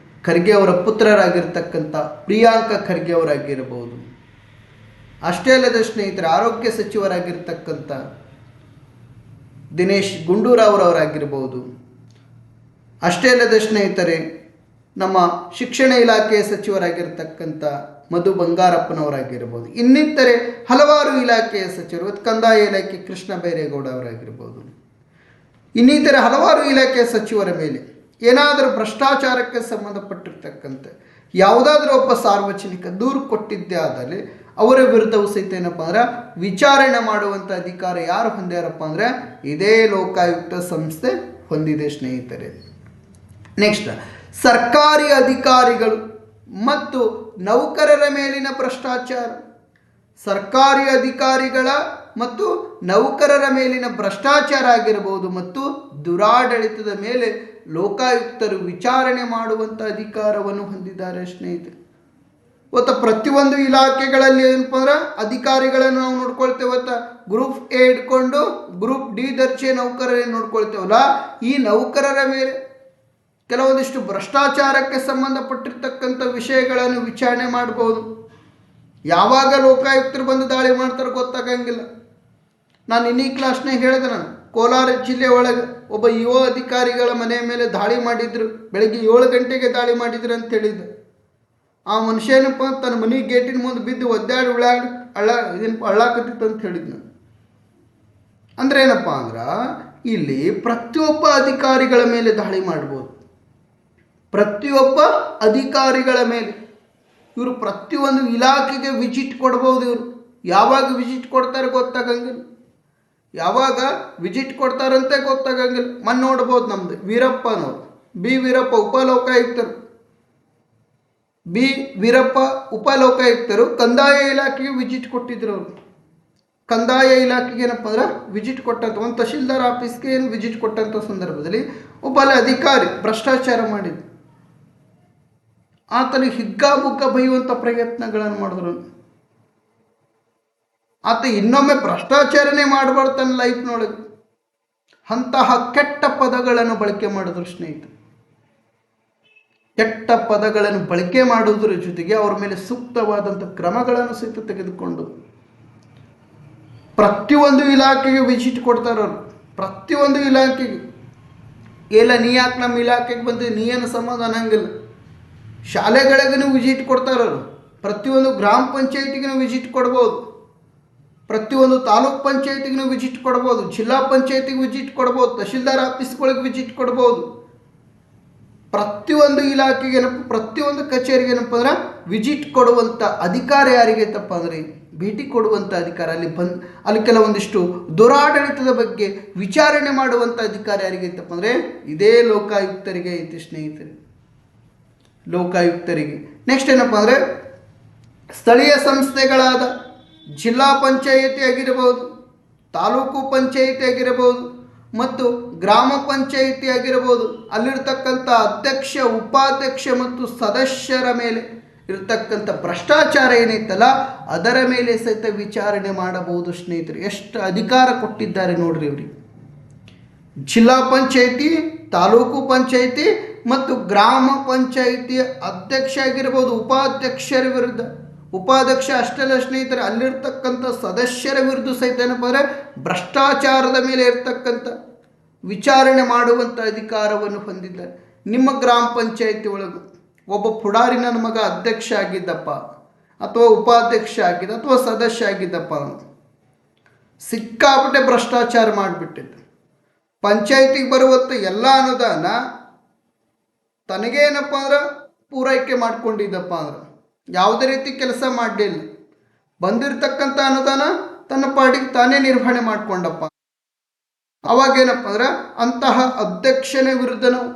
ಖರ್ಗೆ ಅವರ ಪುತ್ರರಾಗಿರ್ತಕ್ಕಂಥ ಪ್ರಿಯಾಂಕ ಖರ್ಗೆ ಅವರಾಗಿರ್ಬೋದು. ಅಷ್ಟೇ ಅಲ್ಲದ ಸ್ನೇಹಿತರೆ ಆರೋಗ್ಯ ಸಚಿವರಾಗಿರ್ತಕ್ಕಂಥ ದಿನೇಶ್ ಗುಂಡೂರಾವ್ ಅವರಾಗಿರ್ಬೋದು. ಅಷ್ಟೇ ಅಲ್ಲದ ಸ್ನೇಹಿತರೆ ನಮ್ಮ ಶಿಕ್ಷಣ ಇಲಾಖೆಯ ಸಚಿವರಾಗಿರ್ತಕ್ಕಂಥ ಮಧು ಬಂಗಾರಪ್ಪನವರಾಗಿರ್ಬೋದು. ಇನ್ನಿತರೆ ಹಲವಾರು ಇಲಾಖೆಯ ಸಚಿವರು, ಕಂದಾಯ ಇಲಾಖೆ ಕೃಷ್ಣ ಬೈರೇಗೌಡ ಅವರಾಗಿರ್ಬೋದು. ಇನ್ನಿತರೆ ಹಲವಾರು ಇಲಾಖೆಯ ಸಚಿವರ ಮೇಲೆ ಏನಾದರೂ ಭ್ರಷ್ಟಾಚಾರಕ್ಕೆ ಸಂಬಂಧಪಟ್ಟಿರ್ತಕ್ಕಂಥ ಯಾವುದಾದ್ರೂ ಒಬ್ಬ ಸಾರ್ವಜನಿಕ ದೂರು ಕೊಟ್ಟಿದ್ದೇ ಆದಲ್ಲಿ ಅವರ ವಿರುದ್ಧವೂ ಸಹಿತ ಏನಪ್ಪ ಅಂದ್ರೆ ವಿಚಾರಣೆ ಮಾಡುವಂಥ ಅಧಿಕಾರ ಯಾರು ಹೊಂದ್ಯಾರಪ್ಪ ಅಂದರೆ ಇದೇ ಲೋಕಾಯುಕ್ತ ಸಂಸ್ಥೆ ಹೊಂದಿದೆ ಸ್ನೇಹಿತರೆ. ನೆಕ್ಸ್ಟ್, ಸರ್ಕಾರಿ ಅಧಿಕಾರಿಗಳು ಮತ್ತು ನೌಕರರ ಮೇಲಿನ ಭ್ರಷ್ಟಾಚಾರ. ಸರ್ಕಾರಿ ಅಧಿಕಾರಿಗಳ ಮತ್ತು ನೌಕರರ ಮೇಲಿನ ಭ್ರಷ್ಟಾಚಾರ ಆಗಿರಬಹುದು ಮತ್ತು ದುರಾಡಳಿತದ ಮೇಲೆ ಲೋಕಾಯುಕ್ತರು ವಿಚಾರಣೆ ಮಾಡುವಂಥ ಅಧಿಕಾರವನ್ನು ಹೊಂದಿದ್ದಾರೆ ಸ್ನೇಹಿತರೆ. ಇವತ್ತು ಪ್ರತಿಯೊಂದು ಇಲಾಖೆಗಳಲ್ಲಿ ಏನಪ್ಪ ಅಂದ್ರೆ ಅಧಿಕಾರಿಗಳನ್ನು ನಾವು ನೋಡ್ಕೊಳ್ತೇವೆ. ಇವತ್ತು ಗ್ರೂಪ್ A ಇಟ್ಕೊಂಡು ಗ್ರೂಪ್ D ದರ್ಜೆ ನೌಕರರನ್ನು ನೋಡ್ಕೊಳ್ತೇವಲ್ಲ, ಈ ನೌಕರರ ಮೇಲೆ ಕೆಲವೊಂದಿಷ್ಟು ಭ್ರಷ್ಟಾಚಾರಕ್ಕೆ ಸಂಬಂಧಪಟ್ಟಿರ್ತಕ್ಕಂಥ ವಿಷಯಗಳನ್ನು ವಿಚಾರಣೆ ಮಾಡ್ಬೋದು. ಯಾವಾಗ ಲೋಕಾಯುಕ್ತರು ಬಂದು ದಾಳಿ ಮಾಡ್ತಾರೆ ಗೊತ್ತಾಗಂಗಿಲ್ಲ. ನಾನು ಇನ್ನೀ ಕ್ಲಾಸ್ನಾಗ ಹೇಳಿದೆ, ನಾನು ಕೋಲಾರ ಜಿಲ್ಲೆ ಒಳಗೆ ಒಬ್ಬ ಯುವ ಅಧಿಕಾರಿಗಳ ಮನೆ ಮೇಲೆ ದಾಳಿ ಮಾಡಿದ್ರು. ಬೆಳಗ್ಗೆ 7 ಗಂಟೆಗೆ ದಾಳಿ ಮಾಡಿದ್ರು ಅಂತ ಹೇಳಿದ್ದೆ. ಆ ಮನುಷ್ಯನಪ್ಪ ತನ್ನ ಮನೆ ಗೇಟಿನ ಮುಂದೆ ಬಿದ್ದು ಒದ್ದಾಡಿ ಅಳ್ಳಾಕತ್ತಿತ್ತು ಅಂತ ಹೇಳಿದ್ನು. ಅಂದ್ರೆ ಏನಪ್ಪ ಅಂದ್ರೆ ಇಲ್ಲಿ ಪ್ರತಿಯೊಬ್ಬ ಅಧಿಕಾರಿಗಳ ಮೇಲೆ ದಾಳಿ ಮಾಡ್ಬೋದು. ಪ್ರತಿಯೊಬ್ಬ ಅಧಿಕಾರಿಗಳ ಮೇಲೆ ಇವರು ಪ್ರತಿಯೊಂದು ಇಲಾಖೆಗೆ ವಿಸಿಟ್ ಕೊಡ್ಬೋದು. ಇವರು ಯಾವಾಗ ವಿಸಿಟ್ ಕೊಡ್ತಾರೆ ಗೊತ್ತಾಗಂಗಿಲ್ಲ, ಯಾವಾಗ ವಿಸಿಟ್ ಕೊಡ್ತಾರಂತೆ ಗೊತ್ತಾಗಂಗಿಲ್ಲ. ಮೊನ್ನೆ ನೋಡ್ಬೋದು ನಮ್ದು ವೀರಪ್ಪನವರು, B ವೀರಪ್ಪ ಉಪಲೋಕಾಯುಕ್ತರು, B ವೀರಪ್ಪ ಉಪಲೋಕಾಯುಕ್ತರು ಕಂದಾಯ ಇಲಾಖೆಗೆ ವಿಸಿಟ್ ಕೊಟ್ಟಿದ್ರು. ಅವರು ಕಂದಾಯ ಇಲಾಖೆಗೆ ಏನಪ್ಪ ಅಂದ್ರೆ ವಿಸಿಟ್ ಕೊಟ್ಟಂತ ಒಂದು ತಹಶೀಲ್ದಾರ್ ಆಫೀಸ್ಗೆ ಏನು ವಿಸಿಟ್ ಕೊಟ್ಟಂಥ ಸಂದರ್ಭದಲ್ಲಿ ಒಬ್ಬ ಅಧಿಕಾರಿ ಭ್ರಷ್ಟಾಚಾರ ಮಾಡಿದ್ರು. ಆತನಿಗೆ ಹಿಗ್ಗಾಬುಗ್ಗ ಬೈಯುವಂಥ ಪ್ರಯತ್ನಗಳನ್ನು ಮಾಡಿದ್ರು. ಆತ ಇನ್ನೊಮ್ಮೆ ಭ್ರಷ್ಟಾಚಾರನೇ ಮಾಡಬಾರ್ದು ತನ್ನ ಲೈಫ್ನೊಳಗೆ. ಅಂತಹ ಕೆಟ್ಟ ಪದಗಳನ್ನು ಬಳಕೆ ಮಾಡಿದ್ರು ಸ್ನೇಹಿತರು. ಕೆಟ್ಟ ಪದಗಳನ್ನು ಬಳಕೆ ಮಾಡುವುದರ ಜೊತೆಗೆ ಅವರ ಮೇಲೆ ಸೂಕ್ತವಾದಂಥ ಕ್ರಮಗಳನ್ನು ಸಹಿತ ತೆಗೆದುಕೊಂಡು ಪ್ರತಿಯೊಂದು ಇಲಾಖೆಗೆ ವಿಸಿಟ್ ಕೊಡ್ತಾರವ್ರು. ಪ್ರತಿಯೊಂದು ಇಲಾಖೆಗೆ ಇಲ್ಲ ನೀ ಯಾಕೆ ನಮ್ಮ ಇಲಾಖೆಗೆ ಬಂದು ನೀ ಏನು ಸಂಬಂಧ ಅನ್ನಂಗಿಲ್ಲ. ಶಾಲೆಗಳಿಗೂ ವಿಸಿಟ್ ಕೊಡ್ತಾರವ್ರು. ಪ್ರತಿಯೊಂದು ಗ್ರಾಮ ಪಂಚಾಯತಿಗೂ ವಿಸಿಟ್ ಕೊಡ್ಬೋದು, ಪ್ರತಿಯೊಂದು ತಾಲೂಕ್ ಪಂಚಾಯತಿಗೂ ವಿಸಿಟ್ ಕೊಡ್ಬೋದು, ಜಿಲ್ಲಾ ಪಂಚಾಯತಿಗೆ ವಿಸಿಟ್ ಕೊಡ್ಬೋದು, ತಹಶೀಲ್ದಾರ್ ಆಫೀಸ್ಗಳಿಗೆ ವಿಸಿಟ್ ಕೊಡ್ಬೋದು. ಪ್ರತಿಯೊಂದು ಇಲಾಖೆಗೆ ಏನಪ್ಪ, ಪ್ರತಿಯೊಂದು ಕಚೇರಿಗೆ ಏನಪ್ಪ ಅಂದ್ರೆ ವಿಸಿಟ್ ಕೊಡುವಂಥ ಅಧಿಕಾರ ಯಾರಿಗೆ ಐತಪ್ಪ ಅಂದರೆ ಭೇಟಿ ಕೊಡುವಂಥ ಅಧಿಕಾರ, ಅಲ್ಲಿ ಕೆಲವೊಂದಿಷ್ಟು ದುರಾಡಳಿತದ ಬಗ್ಗೆ ವಿಚಾರಣೆ ಮಾಡುವಂಥ ಅಧಿಕಾರ ಯಾರಿಗೆ ಐತಪ್ಪ ಅಂದರೆ ಇದೇ ಲೋಕಾಯುಕ್ತರಿಗೆ ಐತಿ ಸ್ನೇಹಿತರೆ, ಲೋಕಾಯುಕ್ತರಿಗೆ. ನೆಕ್ಸ್ಟ್ ಏನಪ್ಪ ಅಂದರೆ ಸ್ಥಳೀಯ ಸಂಸ್ಥೆಗಳಾದ ಜಿಲ್ಲಾ ಪಂಚಾಯಿತಿ ಆಗಿರಬಹುದು, ತಾಲೂಕು ಪಂಚಾಯಿತಿ ಆಗಿರಬಹುದು ಮತ್ತು ಗ್ರಾಮ ಪಂಚಾಯಿತಿ ಆಗಿರಬಹುದು, ಅಲ್ಲಿರ್ತಕ್ಕಂಥ ಅಧ್ಯಕ್ಷ, ಉಪಾಧ್ಯಕ್ಷ ಮತ್ತು ಸದಸ್ಯರ ಮೇಲೆ ಇರತಕ್ಕಂಥ ಭ್ರಷ್ಟಾಚಾರ ಏನೈತಲ್ಲ ಅದರ ಮೇಲೆ ಸಹಿತ ವಿಚಾರಣೆ ಮಾಡಬಹುದು ಸ್ನೇಹಿತರೆ. ಎಷ್ಟು ಅಧಿಕಾರ ಕೊಟ್ಟಿದ್ದಾರೆ ನೋಡ್ರಿ ಇವ್ರಿಗೆ. ಜಿಲ್ಲಾ ಪಂಚಾಯಿತಿ, ತಾಲೂಕು ಪಂಚಾಯಿತಿ ಮತ್ತು ಗ್ರಾಮ ಪಂಚಾಯಿತಿಯ ಅಧ್ಯಕ್ಷ ಆಗಿರ್ಬೋದು, ಉಪಾಧ್ಯಕ್ಷರ ವಿರುದ್ಧ, ಉಪಾಧ್ಯಕ್ಷ ಅಷ್ಟೆಲ್ಲ ಸ್ನೇಹಿತರೆ, ಅಲ್ಲಿರ್ತಕ್ಕಂಥ ಸದಸ್ಯರ ವಿರುದ್ಧ ಸಹಿತ ಏನಪ್ಪ ಅಂದರೆ ಭ್ರಷ್ಟಾಚಾರದ ಮೇಲೆ ಇರ್ತಕ್ಕಂಥ ವಿಚಾರಣೆ ಮಾಡುವಂಥ ಅಧಿಕಾರವನ್ನು ಹೊಂದಿದ್ದಾರೆ. ನಿಮ್ಮ ಗ್ರಾಮ ಪಂಚಾಯಿತಿ ಒಳಗೆ ಒಬ್ಬ ಪುಡಾರಿ ನನ್ನ ಮಗ ಅಧ್ಯಕ್ಷ ಆಗಿದ್ದಪ್ಪ ಅಥವಾ ಉಪಾಧ್ಯಕ್ಷ ಆಗಿದ್ದ ಅಥವಾ ಸದಸ್ಯ ಆಗಿದ್ದಪ್ಪ, ಸಿಕ್ಕಾಪಟ್ಟೆ ಭ್ರಷ್ಟಾಚಾರ ಮಾಡಿಬಿಟ್ಟಿದ್ದ, ಪಂಚಾಯಿತಿಗೆ ಬರುವಂಥ ಎಲ್ಲ ಅನುದಾನ ತನಗೇನಪ್ಪ ಅಂದ್ರೆ ಪೂರೈಕೆ ಮಾಡ್ಕೊಂಡಿದ್ದಪ್ಪ ಅಂದ್ರೆ ಯಾವುದೇ ರೀತಿ ಕೆಲಸ ಮಾಡಲಿಲ್ಲ, ಬಂದಿರತಕ್ಕಂಥ ಅನುದಾನ ತನ್ನ ಪಾಡಿಗೆ ತಾನೇ ನಿರ್ವಹಣೆ ಮಾಡಿಕೊಂಡಪ್ಪ, ಅವಾಗೇನಪ್ಪ ಅಂದ್ರೆ ಅಂತಹ ಅಧ್ಯಕ್ಷನ ವಿರುದ್ಧ ನಾವು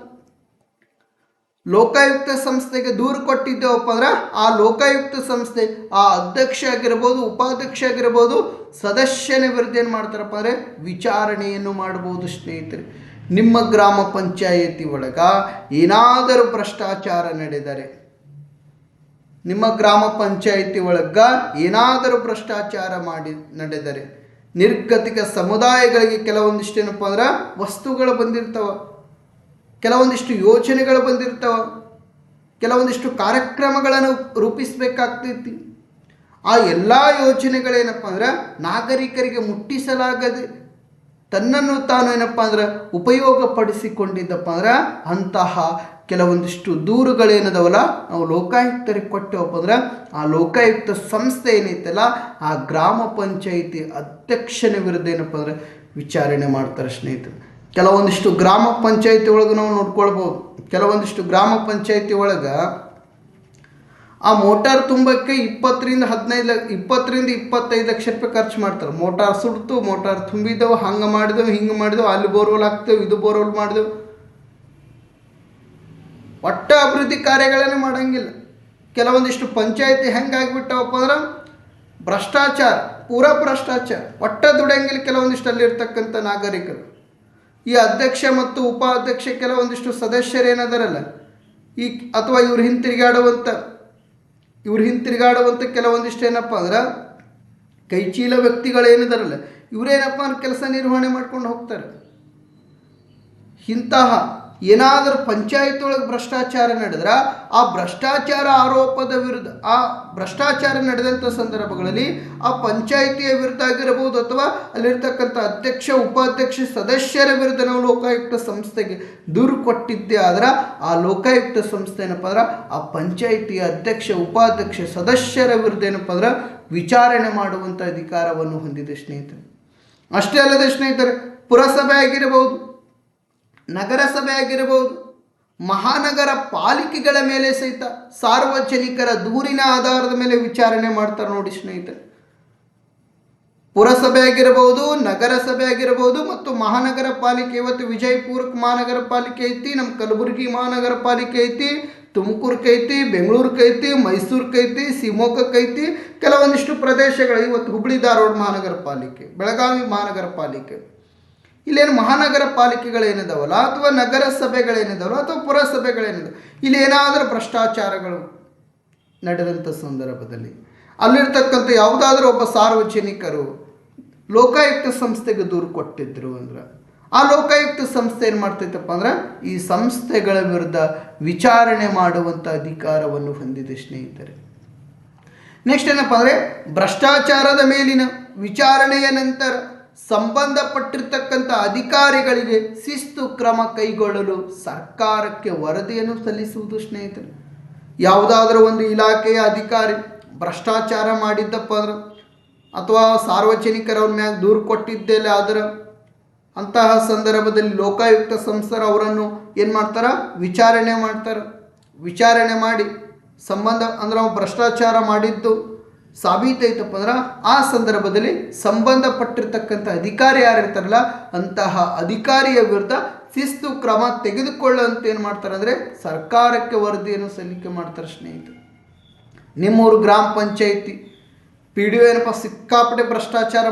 ಲೋಕಾಯುಕ್ತ ಸಂಸ್ಥೆಗೆ ದೂರು ಕೊಟ್ಟಿದ್ದೇವಪ್ಪ ಅಂದ್ರೆ ಆ ಲೋಕಾಯುಕ್ತ ಸಂಸ್ಥೆ ಆ ಅಧ್ಯಕ್ಷ ಆಗಿರ್ಬೋದು, ಉಪಾಧ್ಯಕ್ಷ ಆಗಿರ್ಬೋದು, ಸದಸ್ಯನ ವಿರುದ್ಧ ಏನು ಮಾಡ್ತಾರಪ್ಪ ಅಂದರೆ ವಿಚಾರಣೆಯನ್ನು ಮಾಡ್ಬೋದು ಸ್ನೇಹಿತರೆ. ನಿಮ್ಮ ಗ್ರಾಮ ಪಂಚಾಯಿತಿ ಒಳಗ ಏನಾದರೂ ಭ್ರಷ್ಟಾಚಾರ ನಡೆದರೆ, ನಿಮ್ಮ ಗ್ರಾಮ ಪಂಚಾಯಿತಿ ಒಳಗ ಏನಾದರೂ ಭ್ರಷ್ಟಾಚಾರ ನಡೆದರೆ, ನಿರ್ಗತಿಕ ಸಮುದಾಯಗಳಿಗೆ ಕೆಲವೊಂದಿಷ್ಟು ಏನಪ್ಪ ಅಂದ್ರೆ ವಸ್ತುಗಳು ಬಂದಿರ್ತಾವ, ಕೆಲವೊಂದಿಷ್ಟು ಯೋಜನೆಗಳು ಬಂದಿರ್ತಾವ, ಕೆಲವೊಂದಿಷ್ಟು ಕಾರ್ಯಕ್ರಮಗಳನ್ನು ರೂಪಿಸಬೇಕಾಗ್ತೈತಿ. ಆ ಎಲ್ಲ ಯೋಜನೆಗಳೇನಪ್ಪ ಅಂದ್ರೆ ನಾಗರಿಕರಿಗೆ ಮುಟ್ಟಿಸಲಾಗದೆ ತನ್ನನ್ನು ತಾನು ಏನಪ್ಪ ಅಂದ್ರೆ ಉಪಯೋಗ ಪಡಿಸಿಕೊಂಡಿದ್ದಪ್ಪ ಅಂದ್ರೆ ಅಂತಹ ಕೆಲವೊಂದಿಷ್ಟು ದೂರುಗಳೇನದವಲ್ಲ ನಾವು ಲೋಕಾಯುಕ್ತರಿಗೆ ಕೊಟ್ಟೆವಪ್ಪ ಅಂದ್ರೆ ಆ ಲೋಕಾಯುಕ್ತ ಸಂಸ್ಥೆ ಏನೈತಲ್ಲ ಆ ಗ್ರಾಮ ಪಂಚಾಯಿತಿ ಅಧ್ಯಕ್ಷನ ವಿರುದ್ಧ ಏನಪ್ಪ ಅಂದ್ರೆ ವಿಚಾರಣೆ ಮಾಡ್ತಾರೆ ಸ್ನೇಹಿತರೆ. ಕೆಲವೊಂದಿಷ್ಟು ಗ್ರಾಮ ಪಂಚಾಯಿತಿ ಒಳಗೆ ನಾವು ನೋಡ್ಕೊಳ್ಬೋದು, ಕೆಲವೊಂದಿಷ್ಟು ಗ್ರಾಮ ಪಂಚಾಯಿತಿ ಒಳಗೆ ಆ ಮೋಟಾರ್ ತುಂಬಕ್ಕೆ 20 ರಿಂದ 25 ಲಕ್ಷ ರೂಪಾಯಿ ಖರ್ಚು ಮಾಡ್ತಾರೆ. ಮೋಟಾರ್ ಸುಡ್ತು, ಮೋಟಾರ್ ತುಂಬಿದವು, ಹಂಗೆ ಮಾಡಿದೆವು, ಹಿಂಗೆ ಮಾಡಿದೆವು, ಅಲ್ಲಿ ಬೋರ್ವೆಲ್ ಹಾಕ್ತೇವೆ, ಇದು ಬೋರ್ವೆಲ್ ಮಾಡಿದೆವು, ಒಟ್ಟ ಅಭಿವೃದ್ಧಿ ಕಾರ್ಯಗಳನ್ನೇ ಮಾಡೋಂಗಿಲ್ಲ. ಕೆಲವೊಂದಿಷ್ಟು ಪಂಚಾಯಿತಿ ಹೆಂಗಾಗಿಬಿಟ್ಟವಪ್ಪ ಅಂದ್ರೆ ಭ್ರಷ್ಟಾಚಾರ, ಪೂರಾ ಭ್ರಷ್ಟಾಚಾರ, ಒಟ್ಟ ದುಡಿಯಂಗಿಲ್ಲ ಕೆಲವೊಂದಿಷ್ಟು ಅಲ್ಲಿರ್ತಕ್ಕಂಥ ನಾಗರಿಕರು. ಈ ಅಧ್ಯಕ್ಷ ಮತ್ತು ಉಪಾಧ್ಯಕ್ಷ ಕೆಲವೊಂದಿಷ್ಟು ಸದಸ್ಯರು ಏನದಾರಲ್ಲ ಈ ಅಥವಾ ಇವ್ರು ಹಿಂತಿರುಗಾಡುವಂಥ ಕೆಲವೊಂದಿಷ್ಟು ಏನಪ್ಪ ಅಂದ್ರೆ ಕೈಚೀಲ ವ್ಯಕ್ತಿಗಳೇನಿದಾರಲ್ಲ ಇವರೇನಪ್ಪ ಅಂದ್ರೆ ಕೆಲಸ ನಿರ್ವಹಣೆ ಮಾಡ್ಕೊಂಡು ಹೋಗ್ತಾರೆ. ಇಂತಹ ಏನಾದರೂ ಪಂಚಾಯತ್ ಒಳಗೆ ಭ್ರಷ್ಟಾಚಾರ ನಡೆದ್ರೆ ಆ ಭ್ರಷ್ಟಾಚಾರ ಆರೋಪದ ವಿರುದ್ಧ, ಆ ಭ್ರಷ್ಟಾಚಾರ ನಡೆದಂಥ ಸಂದರ್ಭಗಳಲ್ಲಿ ಆ ಪಂಚಾಯಿತಿಯ ವಿರುದ್ಧ ಆಗಿರಬಹುದು ಅಥವಾ ಅಲ್ಲಿರ್ತಕ್ಕಂಥ ಅಧ್ಯಕ್ಷ, ಉಪಾಧ್ಯಕ್ಷ, ಸದಸ್ಯರ ವಿರುದ್ಧ ನಾವು ಲೋಕಾಯುಕ್ತ ಸಂಸ್ಥೆಗೆ ದೂರು ಕೊಟ್ಟಿದ್ದೇ ಆದ್ರೆ ಆ ಲೋಕಾಯುಕ್ತ ಸಂಸ್ಥೆ ಏನಪ್ಪ ಅಂದ್ರೆ ಆ ಪಂಚಾಯಿತಿಯ ಅಧ್ಯಕ್ಷ, ಉಪಾಧ್ಯಕ್ಷ, ಸದಸ್ಯರ ವಿರುದ್ಧ ಏನಪ್ಪ ಅಂದ್ರೆ ವಿಚಾರಣೆ ಮಾಡುವಂಥ ಅಧಿಕಾರವನ್ನು ಹೊಂದಿದೆ ಸ್ನೇಹಿತರೆ. ಅಷ್ಟೇ ಅಲ್ಲದೆ ಸ್ನೇಹಿತರೆ, ಪುರಸಭೆ ಆಗಿರಬಹುದು, ನಗರಸಭೆ ಆಗಿರಬಹುದು, ಮಹಾನಗರ ಪಾಲಿಕೆಗಳ ಮೇಲೆ ಸಹಿತ ಸಾರ್ವಜನಿಕರ ದೂರಿನ ಆಧಾರದ ಮೇಲೆ ವಿಚಾರಣೆ ಮಾಡ್ತಾರೆ ನೋಡಿ ಸ್ನೇಹಿತರೆ. ಪುರಸಭೆ ಆಗಿರಬಹುದು, ನಗರಸಭೆ ಆಗಿರಬಹುದು ಮತ್ತು ಮಹಾನಗರ ಪಾಲಿಕೆ. ಇವತ್ತು ವಿಜಯಪುರಕ್ಕೆ ಮಹಾನಗರ ಪಾಲಿಕೆ ಐತಿ, ನಮ್ಮ ಕಲಬುರಗಿ ಮಹಾನಗರ ಪಾಲಿಕೆ ಐತಿ, ತುಮಕೂರ್ಗೆ ಐತಿ, ಬೆಂಗಳೂರಿಗೆ ಐತಿ, ಮೈಸೂರಿಗೆ ಐತಿ, ಶಿವಮೊಗ್ಗಕ್ಕೆ ಐತಿ, ಕೆಲವೊಂದಿಷ್ಟು ಪ್ರದೇಶಗಳು ಇವತ್ತು ಹುಬ್ಬಳ್ಳಿ ಧಾರವಾಡ ಮಹಾನಗರ ಪಾಲಿಕೆ, ಬೆಳಗಾವಿ ಮಹಾನಗರ ಪಾಲಿಕೆ. ಇಲ್ಲೇನು ಮಹಾನಗರ ಪಾಲಿಕೆಗಳೇನಿದಾವಲ್ಲ ಅಥವಾ ನಗರಸಭೆಗಳೇನಿದಾವಲ್ಲ ಅಥವಾ ಪುರಸಭೆಗಳೇನಿದಾವೆ, ಇಲ್ಲಿ ಏನಾದರೂ ಭ್ರಷ್ಟಾಚಾರಗಳು ನಡೆದಂಥ ಸಂದರ್ಭದಲ್ಲಿ ಅಲ್ಲಿರ್ತಕ್ಕಂಥ ಯಾವುದಾದ್ರೂ ಒಬ್ಬ ಸಾರ್ವಜನಿಕರು ಲೋಕಾಯುಕ್ತ ಸಂಸ್ಥೆಗೆ ದೂರು ಕೊಟ್ಟಿದ್ರು ಅಂದ್ರೆ ಆ ಲೋಕಾಯುಕ್ತ ಸಂಸ್ಥೆ ಏನು ಮಾಡ್ತೈತಪ್ಪ ಅಂದ್ರೆ ಈ ಸಂಸ್ಥೆಗಳ ವಿರುದ್ಧ ವಿಚಾರಣೆ ಮಾಡುವಂಥ ಅಧಿಕಾರವನ್ನು ಹೊಂದಿದೆ ಸ್ನೇಹಿತರೆ. ನೆಕ್ಸ್ಟ್ ಏನಪ್ಪ ಅಂದರೆ ಭ್ರಷ್ಟಾಚಾರದ ಮೇಲಿನ ವಿಚಾರಣೆಯ ನಂತರ ಸಂಬಂಧಪಟ್ಟಿರ್ತಕ್ಕಂಥ ಅಧಿಕಾರಿಗಳಿಗೆ ಶಿಸ್ತು ಕ್ರಮ ಕೈಗೊಳ್ಳಲು ಸರ್ಕಾರಕ್ಕೆ ವರದಿಯನ್ನು ಸಲ್ಲಿಸುವುದು ಸ್ನೇಹಿತರೆ. ಯಾವುದಾದ್ರೂ ಒಂದು ಇಲಾಖೆಯ ಅಧಿಕಾರಿ ಭ್ರಷ್ಟಾಚಾರ ಮಾಡಿದ್ದಪ್ಪ ಅಂದ್ರೆ ಅಥವಾ ಸಾರ್ವಜನಿಕರವ್ರ ಮ್ಯಾಗ ದೂರು ಕೊಟ್ಟಿದ್ದೆಲ್ಲ ಆದ್ರೆ ಅಂತಹ ಸಂದರ್ಭದಲ್ಲಿ ಲೋಕಾಯುಕ್ತ ಸಂಸ್ಥೆರು ಅವರನ್ನು ಏನು ಮಾಡ್ತಾರೆ, ವಿಚಾರಣೆ ಮಾಡ್ತಾರೆ. ವಿಚಾರಣೆ ಮಾಡಿ ಸಂಬಂಧ ಅಂದ್ರೆ ಭ್ರಷ್ಟಾಚಾರ ಮಾಡಿದ್ದು ಸಾಬೀತೈತಪ್ಪ ಅಂದ್ರೆ ಆ ಸಂದರ್ಭದಲ್ಲಿ ಸಂಬಂಧಪಟ್ಟಿರ್ತಕ್ಕಂಥ ಅಧಿಕಾರಿ ಯಾರಿರ್ತಾರಲ್ಲ ಅಂತಹ ಅಧಿಕಾರಿಯ ವಿರುದ್ಧ ಶಿಸ್ತು ಕ್ರಮ ತೆಗೆದುಕೊಳ್ಳುವಂತೆ ಏನು ಮಾಡ್ತಾರೆ ಅಂದರೆ ಸರ್ಕಾರಕ್ಕೆ ವರದಿಯನ್ನು ಸಲ್ಲಿಕೆ ಮಾಡ್ತಾರೆ ಸ್ನೇಹಿತರೆ. ನಿಮ್ಮೂರು ಗ್ರಾಮ ಪಂಚಾಯಿತಿ ಪಿ ಡಿ ಒ ಏನಪ್ಪ ಸಿಕ್ಕಾಪಟ್ಟೆ ಭ್ರಷ್ಟಾಚಾರ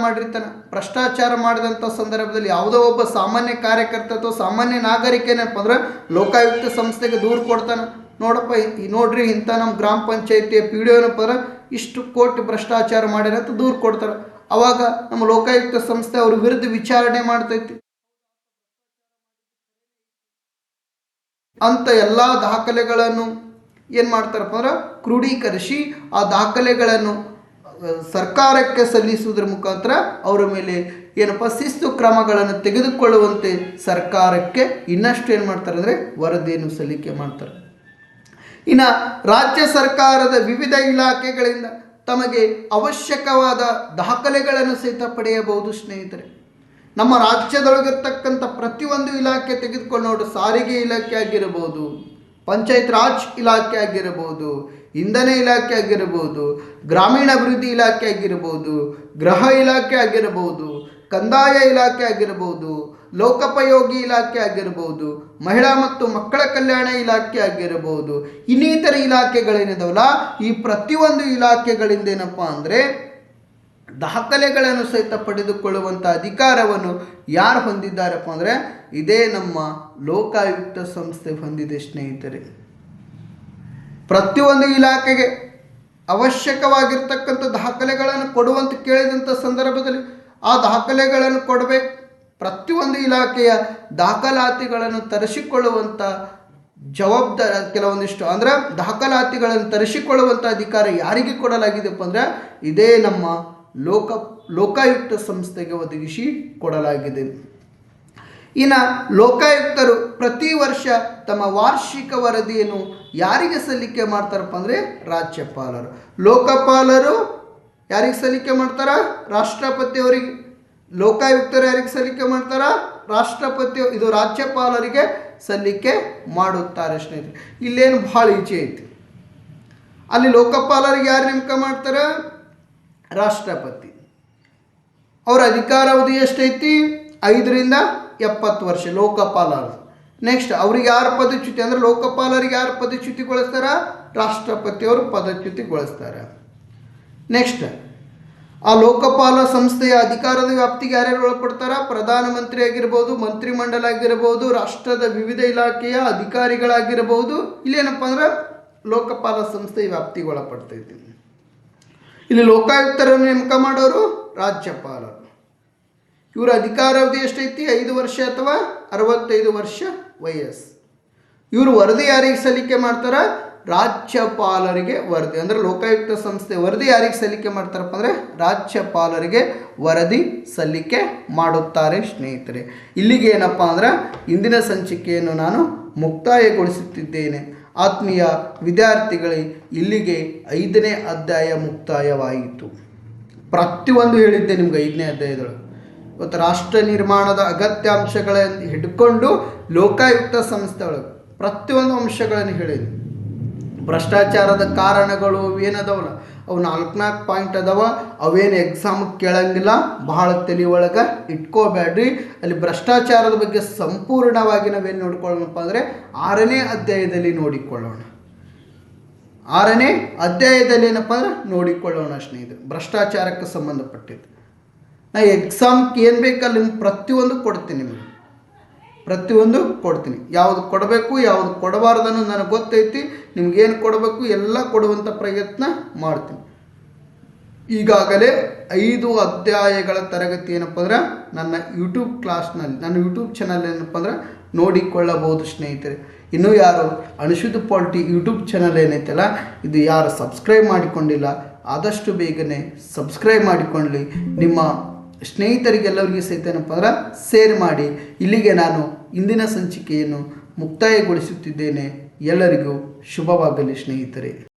ಮಾಡಿರ್ತಾನೆ, ಭ್ರಷ್ಟಾಚಾರ ಮಾಡಿದಂಥ ಸಂದರ್ಭದಲ್ಲಿ ಯಾವುದೋ ಒಬ್ಬ ಸಾಮಾನ್ಯ ಕಾರ್ಯಕರ್ತ ಅಥವಾ ಸಾಮಾನ್ಯ ನಾಗರಿಕ ಏನಪ್ಪ ಅಂದ್ರೆ ಲೋಕಾಯುಕ್ತ ಸಂಸ್ಥೆಗೆ ದೂರು ಕೊಡ್ತಾನೆ. ನೋಡಪ್ಪ ನೋಡ್ರಿ ಇಂಥ ನಮ್ಮ ಗ್ರಾಮ ಪಂಚಾಯಿತಿಯ ಪಿ ಡಿ ಒ ಏನಪ್ಪ ಅಂದ್ರೆ ಇಷ್ಟು ಕೋಟಿ ಭ್ರಷ್ಟಾಚಾರ ಮಾಡ್ಯಾರ ಅಂತ ದೂರು ಕೊಡ್ತಾರೆ. ಅವಾಗ ನಮ್ಮ ಲೋಕಾಯುಕ್ತ ಸಂಸ್ಥೆ ಅವ್ರ ವಿರುದ್ಧ ವಿಚಾರಣೆ ಮಾಡ್ತೈತಿ. ಅಂತ ಎಲ್ಲ ದಾಖಲೆಗಳನ್ನು ಏನು ಮಾಡ್ತಾರಪ್ಪ ಅಂದ್ರೆ ಕ್ರೋಢೀಕರಿಸಿ ಆ ದಾಖಲೆಗಳನ್ನು ಸರ್ಕಾರಕ್ಕೆ ಸಲ್ಲಿಸುವುದರ ಮುಖಾಂತರ ಅವರ ಮೇಲೆ ಏನಪ್ಪ ಶಿಸ್ತು ಕ್ರಮಗಳನ್ನು ತೆಗೆದುಕೊಳ್ಳುವಂತೆ ಸರ್ಕಾರಕ್ಕೆ ಇನ್ನಷ್ಟು ಏನು ಮಾಡ್ತಾರೆ ಅಂದರೆ ವರದಿಯನ್ನು ಸಲ್ಲಿಕೆ ಮಾಡ್ತಾರೆ. ಇನ್ನು ರಾಜ್ಯ ಸರ್ಕಾರದ ವಿವಿಧ ಇಲಾಖೆಗಳಿಂದ ತಮಗೆ ಅವಶ್ಯಕವಾದ ದಾಖಲೆಗಳನ್ನು ಸಹಿತ ಪಡೆಯಬಹುದು ಸ್ನೇಹಿತರೆ. ನಮ್ಮ ರಾಜ್ಯದೊಳಗಿರ್ತಕ್ಕಂಥ ಪ್ರತಿಯೊಂದು ಇಲಾಖೆ ತೆಗೆದುಕೊಂಡು ನೋಡಿ, ಸಾರಿಗೆ ಇಲಾಖೆ ಆಗಿರಬಹುದು, ಪಂಚಾಯತ್ ರಾಜ್ ಇಲಾಖೆ ಆಗಿರಬಹುದು, ಇಂಧನ ಇಲಾಖೆ ಆಗಿರಬಹುದು, ಗ್ರಾಮೀಣಾಭಿವೃದ್ಧಿ ಇಲಾಖೆ ಆಗಿರಬಹುದು, ಗೃಹ ಇಲಾಖೆ ಆಗಿರಬಹುದು, ಕಂದಾಯ ಇಲಾಖೆ ಆಗಿರಬಹುದು, ಲೋಕೋಪಯೋಗಿ ಇಲಾಖೆ ಆಗಿರಬಹುದು, ಮಹಿಳಾ ಮತ್ತು ಮಕ್ಕಳ ಕಲ್ಯಾಣ ಇಲಾಖೆ ಆಗಿರಬಹುದು, ಇನ್ನಿತರ ಇಲಾಖೆಗಳೇನಿದಾವಲ್ಲ ಈ ಪ್ರತಿಯೊಂದು ಇಲಾಖೆಗಳಿಂದ ಏನಪ್ಪ ಅಂದರೆ ದಾಖಲೆಗಳನ್ನು ಸಹಿತ ಪಡೆದುಕೊಳ್ಳುವಂಥ ಅಧಿಕಾರವನ್ನು ಯಾರು ಹೊಂದಿದ್ದಾರಪ್ಪ ಅಂದರೆ ಇದೇ ನಮ್ಮ ಲೋಕಾಯುಕ್ತ ಸಂಸ್ಥೆ ಹೊಂದಿದೆ ಸ್ನೇಹಿತರೆ. ಪ್ರತಿಯೊಂದು ಇಲಾಖೆಗೆ ಅವಶ್ಯಕವಾಗಿರ್ತಕ್ಕಂಥ ದಾಖಲೆಗಳನ್ನು ಕೊಡುವಂತ ಕೇಳಿದಂಥ ಸಂದರ್ಭದಲ್ಲಿ ಆ ದಾಖಲೆಗಳನ್ನು ಕೊಡಬೇಕು. ಪ್ರತಿಯೊಂದು ಇಲಾಖೆಯ ದಾಖಲಾತಿಗಳನ್ನು ತರಿಸಿಕೊಳ್ಳುವಂಥ ಜವಾಬ್ದಾರಿ ಕೆಲವೊಂದಿಷ್ಟು ಅಂದರೆ ದಾಖಲಾತಿಗಳನ್ನು ತರಿಸಿಕೊಳ್ಳುವಂಥ ಅಧಿಕಾರ ಯಾರಿಗೆ ಕೊಡಲಾಗಿದೆಪ್ಪ ಅಂದರೆ ಇದೇ ನಮ್ಮ ಲೋಕಾಯುಕ್ತ ಸಂಸ್ಥೆಗೆ ಒದಗಿಸಿ ಕೊಡಲಾಗಿದೆ. ಇನ್ನು ಲೋಕಾಯುಕ್ತರು ಪ್ರತಿ ವರ್ಷ ತಮ್ಮ ವಾರ್ಷಿಕ ವರದಿಯನ್ನು ಯಾರಿಗೆ ಸಲ್ಲಿಕೆ ಮಾಡ್ತಾರಪ್ಪ ಅಂದರೆ ರಾಜ್ಯಪಾಲರು. ಲೋಕಪಾಲರು ಯಾರಿಗೆ ಸಲ್ಲಿಕೆ ಮಾಡ್ತಾರ? ರಾಷ್ಟ್ರಪತಿಯವರಿಗೆ. ಲೋಕಾಯುಕ್ತರು ಯಾರಿಗೆ ಸಲ್ಲಿಕೆ ಮಾಡ್ತಾರ? ರಾಷ್ಟ್ರಪತಿ. ಇದು ರಾಜ್ಯಪಾಲರಿಗೆ ಸಲ್ಲಿಕೆ ಮಾಡುತ್ತಾರೆ ಸ್ನೇಹಿತರೆ. ಇಲ್ಲೇನು ಭಾಳ ಈಚೆ ಐತಿ. ಅಲ್ಲಿ ಲೋಕಪಾಲರಿಗೆ ಯಾರು ನೇಮಕ ಮಾಡ್ತಾರೆ? ರಾಷ್ಟ್ರಪತಿ. ಅವರ ಅಧಿಕಾರಾವಧಿ ಎಷ್ಟೈತಿ? 5 ರಿಂದ 70 ವರ್ಷ ಲೋಕಪಾಲರು. ನೆಕ್ಸ್ಟ್ ಅವ್ರಿಗೆ ಯಾರು ಪದಚ್ಯುತಿ ಅಂದರೆ ಲೋಕಪಾಲರಿಗೆ ಯಾರು ಪದಚ್ಯುತಿಗೊಳಿಸ್ತಾರ? ರಾಷ್ಟ್ರಪತಿಯವರು ಪದಚ್ಯುತಿಗೊಳಿಸ್ತಾರೆ. ನೆಕ್ಸ್ಟ್ ಆ ಲೋಕಪಾಲ ಸಂಸ್ಥೆಯ ಅಧಿಕಾರದ ವ್ಯಾಪ್ತಿಗೆ ಯಾರ್ಯಾರು ಒಳಪಡ್ತಾರ? ಪ್ರಧಾನಮಂತ್ರಿ ಆಗಿರ್ಬೋದು, ಮಂತ್ರಿಮಂಡಲ ಆಗಿರ್ಬೋದು, ರಾಷ್ಟ್ರದ ವಿವಿಧ ಇಲಾಖೆಯ ಅಧಿಕಾರಿಗಳಾಗಿರ್ಬೋದು. ಇಲ್ಲೇನಪ್ಪ ಅಂದ್ರೆ ಲೋಕಪಾಲ ಸಂಸ್ಥೆಯ ವ್ಯಾಪ್ತಿಗೆ ಒಳಪಡ್ತೈತಿ. ಇಲ್ಲಿ ಲೋಕಾಯುಕ್ತರನ್ನು ನೇಮಕ ಮಾಡೋರು ರಾಜ್ಯಪಾಲರು. ಇವರ ಅಧಿಕಾರಾವಧಿ ಎಷ್ಟೈತಿ? 5 ವರ್ಷ ಅಥವಾ 65 ವರ್ಷ ವಯಸ್ಸು. ಇವರು ವರದಿ ಯಾರಿಗೆ ಸಲ್ಲಿಕೆ ಮಾಡ್ತಾರ? ರಾಜ್ಯಪಾಲರಿಗೆ ವರದಿ. ಅಂದರೆ ಲೋಕಾಯುಕ್ತ ಸಂಸ್ಥೆ ವರದಿ ಯಾರಿಗೆ ಸಲ್ಲಿಕೆ ಮಾಡ್ತಾರಪ್ಪ ಅಂದರೆ ರಾಜ್ಯಪಾಲರಿಗೆ ವರದಿ ಸಲ್ಲಿಕೆ ಮಾಡುತ್ತಾರೆ ಸ್ನೇಹಿತರೆ. ಇಲ್ಲಿಗೆ ಏನಪ್ಪ ಅಂದ್ರೆ ಇಂದಿನ ಸಂಚಿಕೆಯನ್ನು ನಾನು ಮುಕ್ತಾಯಗೊಳಿಸುತ್ತಿದ್ದೇನೆ. ಆತ್ಮೀಯ ವಿದ್ಯಾರ್ಥಿಗಳೇ, ಇಲ್ಲಿಗೆ 5ನೇ ಅಧ್ಯಾಯ ಮುಕ್ತಾಯವಾಯಿತು. ಪ್ರತಿಯೊಂದು ಹೇಳಿದ್ದೆ ನಿಮ್ಗೆ 5ನೇ ಅಧ್ಯಾಯದೊಳಗೆ. ಇವತ್ತು ರಾಷ್ಟ್ರ ನಿರ್ಮಾಣದ ಅಗತ್ಯಾಂಶಗಳನ್ನು ಹಿಡ್ಕೊಂಡು ಲೋಕಾಯುಕ್ತ ಸಂಸ್ಥೆ ಒಳಗೆ ಪ್ರತಿಯೊಂದು ಅಂಶಗಳನ್ನು ಹೇಳಿದ್ವಿ. ಭ್ರಷ್ಟಾಚಾರದ ಕಾರಣಗಳು ಏನದವಲ್ಲ ಅವು 4 ಪಾಯಿಂಟ್ ಅದಾವ. ಅವೇನು ಎಕ್ಸಾಮಿಗೆ ಕೇಳಂಗಿಲ್ಲ, ಬಹಳ ತಲೆ ಒಳಗೆ ಇಟ್ಕೋಬೇಡ್ರಿ. ಅಲ್ಲಿ ಭ್ರಷ್ಟಾಚಾರದ ಬಗ್ಗೆ ಸಂಪೂರ್ಣವಾಗಿ ನಾವೇನು ನೋಡ್ಕೊಳ್ಳೋಣಪ್ಪ ಅಂದರೆ 6ನೇ ಅಧ್ಯಾಯದಲ್ಲಿ ನೋಡಿಕೊಳ್ಳೋಣ. 6ನೇ ಅಧ್ಯಾಯದಲ್ಲಿ ಏನಪ್ಪ ಅಂದ್ರೆ ನೋಡಿಕೊಳ್ಳೋಣ ಸ್ನೇಹಿತರೆ, ಭ್ರಷ್ಟಾಚಾರಕ್ಕೆ ಸಂಬಂಧಪಟ್ಟಿದ್ದು. ನಾ ಎಕ್ಸಾಮ್ಗೆ ಏನು ಬೇಕಲ್ಲಿ ಪ್ರತಿಯೊಂದು ಕೊಡ್ತೀನಿ, ನಿಮಗೆ ಪ್ರತಿಯೊಂದು ಕೊಡ್ತೀನಿ. ಯಾವುದು ಕೊಡಬೇಕು ಯಾವುದು ಕೊಡಬಾರ್ದನ್ನು ನನಗೆ ಗೊತ್ತೈತಿ. ನಿಮ್ಗೇನು ಕೊಡಬೇಕು ಎಲ್ಲ ಕೊಡುವಂಥ ಪ್ರಯತ್ನ ಮಾಡ್ತೀನಿ. ಈಗಾಗಲೇ 5 ಅಧ್ಯಾಯಗಳ ತರಗತಿ ಏನಪ್ಪ ಅಂದ್ರೆ ನನ್ನ ಯೂಟ್ಯೂಬ್ ಕ್ಲಾಸ್ನಲ್ಲಿ, ನನ್ನ ಯೂಟ್ಯೂಬ್ ಚಾನಲ್ ಏನಪ್ಪ ಅಂದ್ರೆ ನೋಡಿಕೊಳ್ಳಬಹುದು ಸ್ನೇಹಿತರೆ. ಇನ್ನೂ ಯಾರು ಅನುಶುದ್ಧ ಪಾಲಿಟಿ ಯೂಟ್ಯೂಬ್ ಚಾನಲ್ ಏನೈತಲ್ಲ ಇದು ಯಾರು ಸಬ್ಸ್ಕ್ರೈಬ್ ಮಾಡಿಕೊಂಡಿಲ್ಲ ಆದಷ್ಟು ಬೇಗನೆ ಸಬ್ಸ್ಕ್ರೈಬ್ ಮಾಡಿಕೊಳ್ಳಿ. ನಿಮ್ಮ ಸ್ನೇಹಿತರಿಗೆಲ್ಲರಿಗೆ ಸಹಿತ ಏನಪ್ಪ ಅಂದ್ರೆ ಶೇರ್ ಮಾಡಿ. ಇಲ್ಲಿಗೆ ನಾನು ಇಂದಿನ ಸಂಚಿಕೆಯನ್ನು ಮುಕ್ತಾಯಗೊಳಿಸುತ್ತಿದ್ದೇನೆ. ಎಲ್ಲರಿಗೂ ಶುಭವಾಗಲಿ ಸ್ನೇಹಿತರೆ.